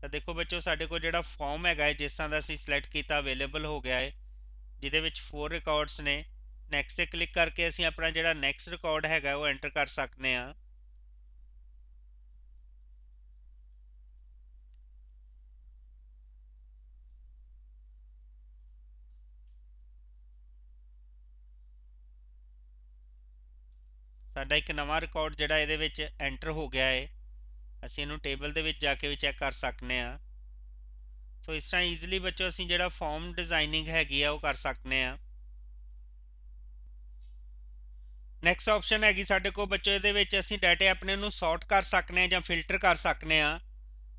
ਤਾਂ ਦੇਖੋ ਬੱਚੋ ਸਾਡੇ ਕੋਲ ਜਿਹੜਾ ਫਾਰਮ ਹੈਗਾ ਹੈ ਜਿਸ ਤਰ੍ਹਾਂ ਦਾ ਅਸੀਂ ਸਿਲੈਕਟ ਕੀਤਾ ਅਵੇਲੇਬਲ ਹੋ ਗਿਆ ਹੈ, ਜਿਹਦੇ ਵਿੱਚ 4 ਰਿਕਾਰਡਸ ਨੇ। ਨੈਕਸਟ ਤੇ ਕਲਿੱਕ ਕਰਕੇ ਅਸੀਂ ਆਪਣਾ ਜਿਹੜਾ ਨੈਕਸਟ ਰਿਕਾਰਡ ਹੈਗਾ ਉਹ ਐਂਟਰ ਕਰ ਸਕਦੇ ਹਾਂ। ਸਾਡਾ ਇੱਕ ਨਵਾਂ ਰਿਕਾਰਡ ਜਿਹੜਾ ਇਹਦੇ ਵਿੱਚ ਐਂਟਰ ਹੋ ਗਿਆ ਹੈ, ਅਸੀਂ ਇਹਨੂੰ ਟੇਬਲ ਦੇ ਵਿੱਚ ਜਾ ਕੇ ਵੀ ਚੈੱਕ ਕਰ ਸਕਦੇ ਹਾਂ। ਸੋ ਇਸ ਤਰ੍ਹਾਂ ਈਜ਼ੀਲੀ ਬੱਚੋ ਅਸੀਂ ਜਿਹੜਾ ਫਾਰਮ ਡਿਜ਼ਾਈਨਿੰਗ ਹੈਗੀ ਆ ਉਹ ਕਰ ਸਕਦੇ ਹਾਂ। ਨੈਕਸਟ ਆਪਸ਼ਨ ਹੈਗੀ ਸਾਡੇ ਕੋਲ ਬੱਚੋ, ਇਹਦੇ ਵਿੱਚ ਅਸੀਂ ਡਾਟੇ ਆਪਣੇ ਨੂੰ ਸੌਰਟ ਕਰ ਸਕਦੇ ਹਾਂ ਜਾਂ ਫਿਲਟਰ ਕਰ ਸਕਦੇ ਹਾਂ।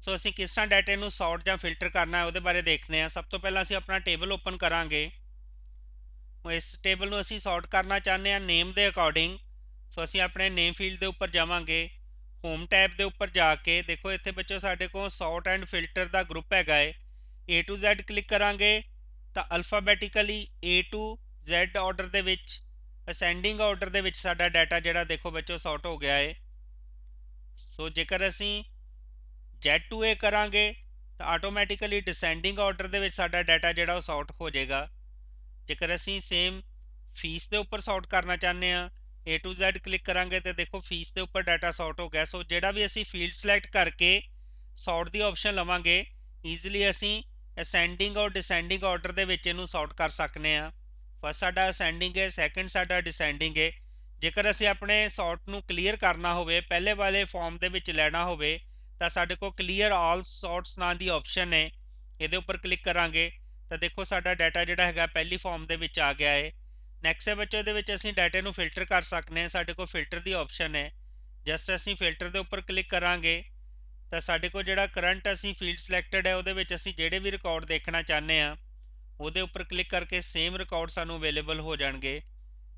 ਸੋ ਅਸੀਂ ਕਿਸ ਤਰ੍ਹਾਂ ਡਾਟੇ ਨੂੰ ਸੌਰਟ ਜਾਂ ਫਿਲਟਰ ਕਰਨਾ ਹੈ ਉਹਦੇ ਬਾਰੇ ਦੇਖਦੇ ਹਾਂ। ਸਭ ਤੋਂ ਪਹਿਲਾਂ ਅਸੀਂ ਆਪਣਾ ਟੇਬਲ ਓਪਨ ਕਰਾਂਗੇ। ਇਸ ਟੇਬਲ ਨੂੰ ਅਸੀਂ ਸੌਰਟ ਕਰਨਾ ਚਾਹੁੰਦੇ ਹਾਂ ਨੇਮ ਦੇ ਅਕੋਰਡਿੰਗ। ਸੋ ਅਸੀਂ ਆਪਣੇ ਨੇਮ ਫੀਲਡ ਦੇ ਉੱਪਰ ਜਾਵਾਂਗੇ, ਹੋਮ ਟੈਬ ਦੇ ਉੱਪਰ ਜਾ ਕੇ ਦੇਖੋ ਇੱਥੇ ਬੱਚੋ ਸਾਡੇ ਕੋਲ sort and filter the group ਹੈਗਾ ਹੈ। A to Z ਕਲਿੱਕ ਕਰਾਂਗੇ ਤਾਂ ਅਲਫਾਬੈਟਿਕਲੀ A to Z ਆਰਡਰ ਦੇ ਵਿੱਚ, ਅਸੈਂਡਿੰਗ ਆਰਡਰ ਦੇ ਵਿੱਚ ਸਾਡਾ ਡਾਟਾ ਜਿਹੜਾ ਦੇਖੋ ਬੱਚੋ ਸੌਰਟ ਹੋ ਗਿਆ ਹੈ। ਸੋ ਜੇਕਰ ਅਸੀਂ Z to A ਕਰਾਂਗੇ ਤਾਂ ਆਟੋਮੈਟਿਕਲੀ ਡਿਸੈਂਡਿੰਗ ਆਰਡਰ ਦੇ ਵਿੱਚ ਸਾਡਾ ਡਾਟਾ ਜਿਹੜਾ ਉਹ ਸੌਰਟ ਹੋ ਜਾਏਗਾ। ਜੇਕਰ ਅਸੀਂ ਸੇਮ ਫੀਸ ਦੇ ਉੱਪਰ ਸੌਰਟ ਕਰਨਾ ਚਾਹੁੰਦੇ ਹਾਂ, A to Z ਕਲਿੱਕ ਕਰਾਂਗੇ ਤੇ ਦੇਖੋ ਫੀਸ ਦੇ ਉੱਪਰ ਡਾਟਾ ਸੌਰਟ ਹੋ ਗਿਆ। ਸੋ ਜਿਹੜਾ ਵੀ ਅਸੀਂ ਫੀਲਡ ਸਿਲੈਕਟ ਕਰਕੇ ਸੌਰਟ ਦੀ ਆਪਸ਼ਨ ਲਵਾਂਗੇ ਈਜ਼ੀਲੀ ਅਸੀਂ ਅਸੈਂਡਿੰਗ ਔਰ ਡਿਸੈਂਡਿੰਗ ਆਰਡਰ ਦੇ ਵਿੱਚ ਇਹਨੂੰ ਸੌਰਟ ਕਰ ਸਕਨੇ ਆ। ਫਸਟ ਸਾਡਾ ਅਸੈਂਡਿੰਗ ਹੈ, ਸੈਕੰਡ ਸਾਡਾ ਡਿਸੈਂਡਿੰਗ ਹੈ। ਜੇਕਰ ਅਸੀਂ ਆਪਣੇ ਸੌਰਟ ਨੂੰ ਕਲੀਅਰ ਕਰਨਾ ਹੋਵੇ, ਪਹਿਲੇ ਵਾਲੇ ਫਾਰਮ ਦੇ ਵਿੱਚ ਲੈਣਾ ਹੋਵੇ, ਤਾਂ ਸਾਡੇ ਕੋਲ ਕਲੀਅਰ ਆਲ ਸੌਰਟਸ ਨਾਂ ਦੀ ਆਪਸ਼ਨ ਹੈ। ਇਹਦੇ ਉੱਪਰ ਕਲਿੱਕ ਕਰਾਂਗੇ ਤਾਂ ਦੇਖੋ ਸਾਡਾ ਡਾਟਾ ਜਿਹੜਾ ਹੈਗਾ ਪਹਿਲੀ ਫਾਰਮ ਦੇ ਵਿੱਚ ਆ ਗਿਆ ਹੈ। ਨੈਕਸਟ ਹੈ ਬੱਚੋ, ਇਹਦੇ ਵਿੱਚ ਅਸੀਂ ਡਾਟੇ ਨੂੰ ਫਿਲਟਰ ਕਰ ਸਕਦੇ ਹਾਂ। ਸਾਡੇ ਕੋਲ ਫਿਲਟਰ ਦੀ ਆਪਸ਼ਨ ਹੈ। ਜਸਟ ਅਸੀਂ ਫਿਲਟਰ ਦੇ ਉੱਪਰ ਕਲਿੱਕ ਕਰਾਂਗੇ ਤਾਂ ਸਾਡੇ ਕੋਲ ਜਿਹੜਾ ਕਰੰਟ ਅਸੀਂ ਫੀਲਡ ਸਿਲੈਕਟਡ ਹੈ ਉਹਦੇ ਵਿੱਚ ਅਸੀਂ ਜਿਹੜੇ ਵੀ ਰਿਕਾਰਡ ਦੇਖਣਾ ਚਾਹੁੰਦੇ ਹਾਂ ਉਹਦੇ ਉੱਪਰ ਕਲਿੱਕ ਕਰਕੇ ਸੇਮ ਰਿਕਾਰਡ ਸਾਨੂੰ ਅਵੇਲੇਬਲ ਹੋ ਜਾਣਗੇ।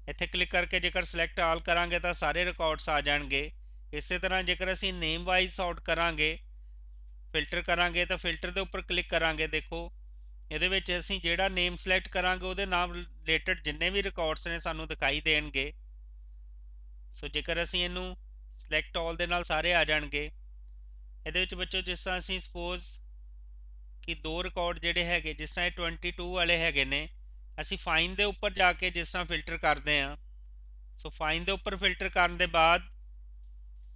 ਇੱਥੇ ਕਲਿੱਕ ਕਰਕੇ ਜੇਕਰ ਸਿਲੈਕਟ ਆਲ ਕਰਾਂਗੇ ਤਾਂ ਸਾਰੇ ਰਿਕਾਰਡਸ ਆ ਜਾਣਗੇ। ਇਸੇ ਤਰ੍ਹਾਂ ਜੇਕਰ ਅਸੀਂ ਨੇਮ ਵਾਈਜ਼ ਸੌਰਟ ਕਰਾਂਗੇ, ਫਿਲਟਰ ਕਰਾਂਗੇ ਤਾਂ ਫਿਲਟਰ ਦੇ ਉੱਪਰ ਕਲਿੱਕ ਕਰਾਂਗੇ, ਦੇਖੋ ਇਹਦੇ ਵਿੱਚ ਅਸੀਂ ਜਿਹੜਾ ਨੇਮ ਸਿਲੈਕਟ ਕਰਾਂਗੇ ਉਹਦੇ ਨਾਲ ਰਿਲੇਟਡ ਜਿੰਨੇ ਵੀ ਰਿਕਾਰਡਸ ਨੇ ਸਾਨੂੰ ਦਿਖਾਈ ਦੇਣਗੇ। ਸੋ ਜੇਕਰ ਅਸੀਂ ਇਹਨੂੰ ਸਿਲੈਕਟ ਆਲ ਦੇ ਨਾਲ ਸਾਰੇ ਆ ਜਾਣਗੇ। ਇਹਦੇ ਵਿੱਚ ਬੱਚੋ ਜਿਸ ਤਰ੍ਹਾਂ ਅਸੀਂ ਸਪੋਜ਼ ਕਿ ਦੋ ਰਿਕਾਰਡ ਜਿਹੜੇ ਹੈਗੇ, ਜਿਸ ਤਰ੍ਹਾਂ ਇਹ 22 ਵਾਲੇ ਹੈਗੇ ਨੇ, ਅਸੀਂ ਫਾਈਨ ਦੇ ਉੱਪਰ ਜਾ ਕੇ ਜਿਸ ਤਰ੍ਹਾਂ ਫਿਲਟਰ ਕਰਦੇ ਹਾਂ। ਸੋ ਫਾਈਨ ਦੇ ਉੱਪਰ ਫਿਲਟਰ ਕਰਨ ਦੇ ਬਾਅਦ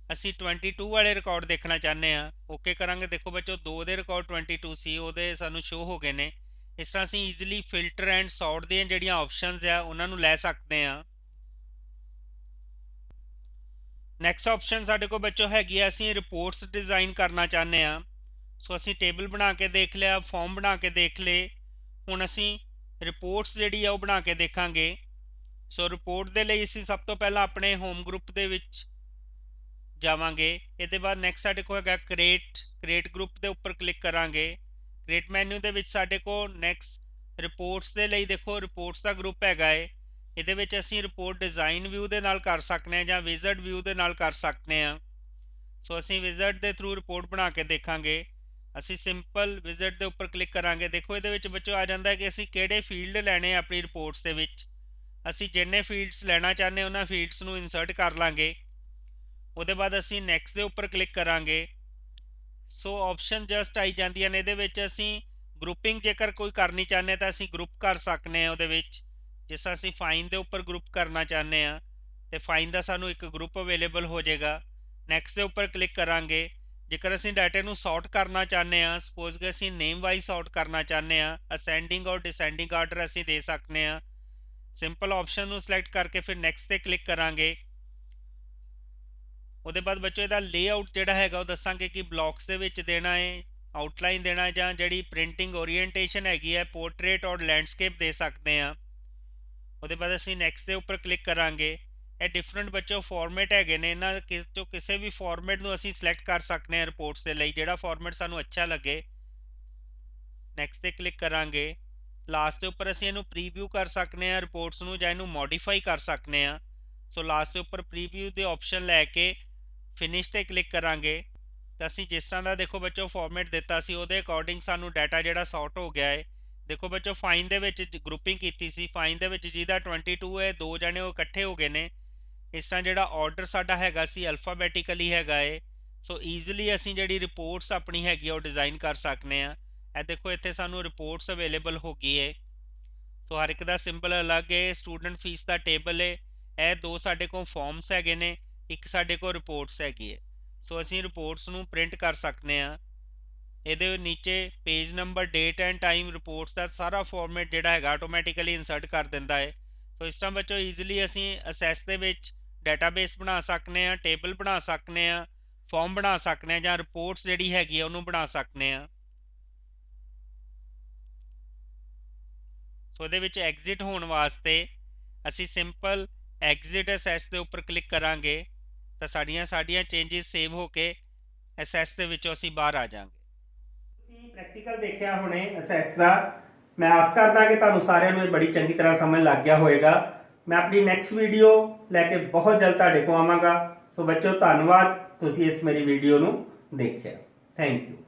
ਅਸੀਂ 22 ਵਾਲੇ ਰਿਕਾਰਡ ਦੇਖਣਾ ਚਾਹੁੰਦੇ ਹਾਂ, ਓਕੇ ਕਰਾਂਗੇ। ਦੇਖੋ ਬੱਚੋ ਦੋ ਦੇ ਰਿਕਾਰਡ 22 ਸੀ, ਉਹਦੇ ਸਾਨੂੰ ਸ਼ੋ ਹੋ ਗਏ ਨੇ। ਇਸ ਤਰ੍ਹਾਂ ਅਸੀਂ ਈਜ਼ੀਲੀ ਫਿਲਟਰ ਐਂਡ ਸੌਰਟ ਦੀਆਂ ਜਿਹੜੀਆਂ ਆਪਸ਼ਨਸ ਆ ਉਹਨਾਂ ਨੂੰ ਲੈ ਸਕਦੇ ਹਾਂ। ਨੈਕਸਟ ਆਪਸ਼ਨ ਸਾਡੇ ਕੋਲ ਬੱਚੋ ਹੈਗੀ ਆ, ਅਸੀਂ ਰਿਪੋਰਟਸ ਡਿਜ਼ਾਈਨ ਕਰਨਾ ਚਾਹੁੰਦੇ ਹਾਂ। ਸੋ ਅਸੀਂ ਟੇਬਲ ਬਣਾ ਕੇ ਦੇਖ ਲਿਆ, ਫਾਰਮ ਬਣਾ ਕੇ ਦੇਖ ਲਏ, ਹੁਣ ਅਸੀਂ ਰਿਪੋਰਟਸ ਜਿਹੜੀ ਆ ਉਹ ਬਣਾ ਕੇ ਦੇਖਾਂਗੇ। ਸੋ ਰਿਪੋਰਟ ਦੇ ਲਈ ਅਸੀਂ ਸਭ ਤੋਂ ਪਹਿਲਾਂ ਆਪਣੇ ਹੋਮ ਗਰੁੱਪ ਦੇ ਵਿੱਚ ਜਾਵਾਂਗੇ। ਇਹਦੇ ਬਾਅਦ ਨੈਕਸਟ ਸਾਡੇ ਕੋਲ ਹੈਗਾ ਕ੍ਰੀਏਟ ਗਰੁੱਪ ਦੇ ਉੱਪਰ ਕਲਿੱਕ ਕਰਾਂਗੇ। ਕ੍ਰੀਏਟ ਮੈਨੂ ਦੇ ਵਿੱਚ ਸਾਡੇ ਕੋਲ ਨੈਕਸਟ ਰਿਪੋਰਟਸ ਦੇ ਲਈ ਦੇਖੋ ਰਿਪੋਰਟਸ ਦਾ ਗਰੁੱਪ ਹੈਗਾ ਹੈ। ਇਹਦੇ ਵਿੱਚ ਅਸੀਂ ਰਿਪੋਰਟ ਡਿਜ਼ਾਈਨ ਵਿਊ ਦੇ ਨਾਲ ਕਰ ਸਕਦੇ ਹਾਂ ਜਾਂ ਵਿਜ਼ਰਡ ਵਿਊ ਦੇ ਨਾਲ ਕਰ ਸਕਦੇ ਹਾਂ। ਸੋ ਅਸੀਂ ਵਿਜ਼ਰਡ ਦੇ ਥਰੂ ਰਿਪੋਰਟ ਬਣਾ ਕੇ ਦੇਖਾਂਗੇ। ਅਸੀਂ ਸਿੰਪਲ ਵਿਜ਼ਰਡ ਦੇ ਉੱਪਰ ਕਲਿੱਕ ਕਰਾਂਗੇ। ਦੇਖੋ ਇਹਦੇ ਵਿੱਚ ਬੱਚੋ ਆ ਜਾਂਦਾ ਹੈ ਕਿ ਅਸੀਂ ਕਿਹੜੇ ਫੀਲਡ ਲੈਣੇ ਆ ਆਪਣੀ ਰਿਪੋਰਟਸ ਦੇ ਵਿੱਚ। ਅਸੀਂ ਜਿੰਨੇ ਫੀਲਡਸ ਲੈਣਾ ਚਾਹੁੰਦੇ ਉਹਨਾਂ ਫੀਲਡਸ ਨੂੰ ਇਨਸਰਟ ਕਰ ਲਾਂਗੇ। ਉਹਦੇ ਬਾਅਦ ਅਸੀਂ ਨੈਕਸਟ ਦੇ ਉੱਪਰ ਕਲਿੱਕ ਕਰਾਂਗੇ। ਸੋ ਆਪਸ਼ਨ ਜਸਟ ਆਈ ਜਾਂਦੀਆਂ ਨੇ। ਇਹਦੇ ਵਿੱਚ ਅਸੀਂ ਗਰੁੱਪਿੰਗ ਜੇਕਰ ਕੋਈ ਕਰਨੀ ਚਾਹੁੰਦੇ ਤਾਂ ਅਸੀਂ ਗਰੁੱਪ ਕਰ ਸਕਦੇ ਹਾਂ। ਉਹਦੇ ਵਿੱਚ ਜਿਸ ਤਰ੍ਹਾਂ ਅਸੀਂ ਫਾਈਨ ਦੇ ਉੱਪਰ ਗਰੁੱਪ ਕਰਨਾ ਚਾਹੁੰਦੇ ਹਾਂ ਤੇ ਫਾਈਨ ਦਾ ਸਾਨੂੰ ਇੱਕ ਗਰੁੱਪ ਅਵੇਲੇਬਲ ਹੋ ਜਾਏਗਾ। ਨੈਕਸਟ ਦੇ ਉੱਪਰ ਕਲਿੱਕ ਕਰਾਂਗੇ। ਜੇਕਰ ਅਸੀਂ ਡਾਟੇ ਨੂੰ ਸੌਰਟ ਕਰਨਾ ਚਾਹੁੰਦੇ ਹਾਂ, ਸਪੋਜ਼ ਕਿ ਅਸੀਂ ਨੇਮ ਵਾਈਜ਼ ਸੌਰਟ ਕਰਨਾ ਚਾਹੁੰਦੇ ਹਾਂ, ਅਸੈਂਡਿੰਗ ਔਰ ਡਿਸੈਂਡਿੰਗ ਆਰਡਰ ਅਸੀਂ ਦੇ ਸਕਦੇ ਹਾਂ। ਸਿੰਪਲ ਆਪਸ਼ਨ ਨੂੰ ਸਿਲੈਕਟ ਕਰਕੇ ਫਿਰ ਨੈਕਸਟ ਤੇ ਕਲਿੱਕ ਕਰਾਂਗੇ। ਉਹਦੇ ਬਾਅਦ ਬੱਚੋ ਇਹਦਾ ਲੇਆਊਟ ਜਿਹੜਾ ਹੈਗਾ ਉਹ ਦੱਸਾਂਗੇ ਕਿ ਬਲੌਕਸ ਦੇ ਵਿੱਚ ਦੇਣਾ ਹੈ, ਆਊਟਲਾਈਨ ਦੇਣਾ, ਜਾਂ ਜਿਹੜੀ ਪ੍ਰਿੰਟਿੰਗ ਓਰੀਐਂਟੇਸ਼ਨ ਹੈਗੀ ਹੈ ਪੋਰਟਰੇਟ ਔਰ ਲੈਂਡਸਕੇਪ ਦੇ ਸਕਦੇ ਹਾਂ। ਉਹਦੇ ਬਾਅਦ ਅਸੀਂ ਨੈਕਸਟ ਦੇ ਉੱਪਰ ਕਲਿੱਕ ਕਰਾਂਗੇ। ਇਹ ਡਿਫਰੈਂਟ ਬੱਚੋ ਫਾਰਮੈਟ ਹੈਗੇ ਨੇ, ਇਹਨਾਂ ਚੋਂ ਕਿਸੇ ਵੀ ਫਾਰਮੈਟ ਨੂੰ ਅਸੀਂ ਸਿਲੈਕਟ ਕਰ ਸਕਦੇ ਹਾਂ ਰਿਪੋਰਟਸ ਦੇ ਲਈ, ਜਿਹੜਾ ਫਾਰਮੈਟ ਸਾਨੂੰ ਅੱਛਾ ਲੱਗੇ। ਨੈਕਸਟ ਤੇ ਕਲਿੱਕ ਕਰਾਂਗੇ। ਲਾਸਟ ਦੇ ਉੱਪਰ ਅਸੀਂ ਇਹਨੂੰ ਪ੍ਰੀਵਿਊ ਕਰ ਸਕਦੇ ਹਾਂ ਰਿਪੋਰਟਸ ਨੂੰ, ਜਾਂ ਇਹਨੂੰ ਮੋਡੀਫਾਈ ਕਰ ਸਕਦੇ ਹਾਂ। ਸੋ ਲਾਸਟ ਦੇ ਉੱਪਰ ਪ੍ਰੀਵਿਊ ਦੇ ਆਪਸ਼ਨ ਲੈ ਕੇ ਫਿਨਿਸ਼ ਤੇ ਕਲਿੱਕ ਕਰਾਂਗੇ ਤਾਂ ਅਸੀਂ ਜਿਸ ਤਰ੍ਹਾਂ ਦਾ ਦੇਖੋ ਬੱਚੋ ਫਾਰਮੈਟ ਦਿੱਤਾ ਸੀ ਉਹਦੇ ਅਕੋਰਡਿੰਗ ਸਾਨੂੰ ਡਾਟਾ ਜਿਹੜਾ ਸੌਰਟ ਹੋ ਗਿਆ ਹੈ। ਦੇਖੋ ਬੱਚੋ ਫਾਈਨ ਦੇ ਵਿੱਚ ਗਰੁੱਪਿੰਗ ਕੀਤੀ ਸੀ, ਫਾਈਨ ਦੇ ਵਿੱਚ ਜਿਹਦਾ 22 ਹੈ, ਦੋ ਜਣੇ ਉਹ ਇਕੱਠੇ ਹੋ ਗਏ ਨੇ। ਇਸ ਤਰ੍ਹਾਂ ਜਿਹੜਾ ਆਰਡਰ ਸਾਡਾ ਹੈਗਾ ਸੀ ਅਲਫਾਬੈਟਿਕਲੀ ਹੈਗਾ ਹੈ। ਸੋ ਈਜ਼ੀਲੀ ਅਸੀਂ ਜਿਹੜੀ ਰਿਪੋਰਟਸ ਆਪਣੀ ਹੈਗੀ ਉਹ ਡਿਜ਼ਾਈਨ ਕਰ ਸਕਦੇ ਹਾਂ। ਇਹ ਦੇਖੋ ਇੱਥੇ ਸਾਨੂੰ ਰਿਪੋਰਟਸ ਅਵੇਲੇਬਲ ਹੋ ਗਈ ਹੈ। ਸੋ ਹਰ ਇੱਕ ਦਾ ਸਿੰਬਲ ਅਲੱਗ ਹੈ। ਸਟੂਡੈਂਟ ਫੀਸ ਦਾ ਟੇਬਲ ਹੈ। ਇਹ ਦੋ ਸਾਡੇ ਕੋਲ ਫਾਰਮਸ ਹੈਗੇ ਨੇ, ਇੱਕ ਸਾਡੇ ਕੋਲ ਰਿਪੋਰਟਸ ਹੈਗੀ ਹੈ। ਸੋ ਅਸੀਂ ਰਿਪੋਰਟਸ ਨੂੰ ਪ੍ਰਿੰਟ ਕਰ ਸਕਦੇ ਹਾਂ। ਇਹਦੇ ਨੀਚੇ page number, date and time, reports ਦਾ ਸਾਰਾ ਫਾਰਮੈਟ ਜਿਹੜਾ ਹੈਗਾ ਆਟੋਮੈਟਿਕਲੀ ਇਨਸਰਟ ਕਰ ਦਿੰਦਾ ਹੈ। ਸੋ ਇਸ ਤਰ੍ਹਾਂ ਬੱਚੋ ਈਜ਼ੀਲੀ ਅਸੀਂ ਅਸੈਸ ਦੇ ਵਿੱਚ ਡਾਟਾਬੇਸ ਬਣਾ ਸਕਦੇ ਹਾਂ, ਟੇਬਲ ਬਣਾ ਸਕਦੇ ਹਾਂ, ਫਾਰਮ ਬਣਾ ਸਕਦੇ ਹਾਂ, ਜਾਂ ਰਿਪੋਰਟਸ ਜਿਹੜੀ ਹੈਗੀ ਆ ਉਹਨੂੰ ਬਣਾ ਸਕਦੇ ਹਾਂ। ਸੋ ਇਹਦੇ ਵਿੱਚ ਐਗਜ਼ਿਟ ਹੋਣ ਵਾਸਤੇ ਅਸੀਂ ਸਿੰਪਲ ਐਗਜ਼ਿਟ ਅਸੈਸ ਦੇ ਉੱਪਰ ਕਲਿੱਕ ਕਰਾਂਗੇ ਤਾਂ ਸਾਡੀਆਂ ਚੇਂਜਸ ਸੇਵ ਹੋ ਕੇ ਅਸੈਸ ਦੇ ਵਿੱਚੋਂ ਅਸੀਂ ਬਾਹਰ ਆ ਜਾਵਾਂਗੇ। ਤੁਸੀਂ ਪ੍ਰੈਕਟੀਕਲ ਦੇਖਿਆ ਹੁਣੇ ਅਸੈਸ ਦਾ। ਮੈਂ ਆਸ ਕਰਦਾ ਕਿ ਤੁਹਾਨੂੰ ਸਾਰਿਆਂ ਨੂੰ ਇਹ ਬੜੀ ਚੰਗੀ ਤਰ੍ਹਾਂ ਸਮਝ ਲੱਗ ਗਿਆ ਹੋਵੇਗਾ। ਮੈਂ ਆਪਣੀ ਨੈਕਸਟ ਵੀਡੀਓ ਲੈ ਕੇ ਬਹੁਤ ਜਲਦ ਤੁਹਾਡੇ ਕੋਲ ਆਵਾਂਗਾ। ਸੋ ਬੱਚੋ ਧੰਨਵਾਦ, ਤੁਸੀਂ ਇਸ ਮੇਰੀ ਵੀਡੀਓ ਨੂੰ ਦੇਖਿਆ। Thank you.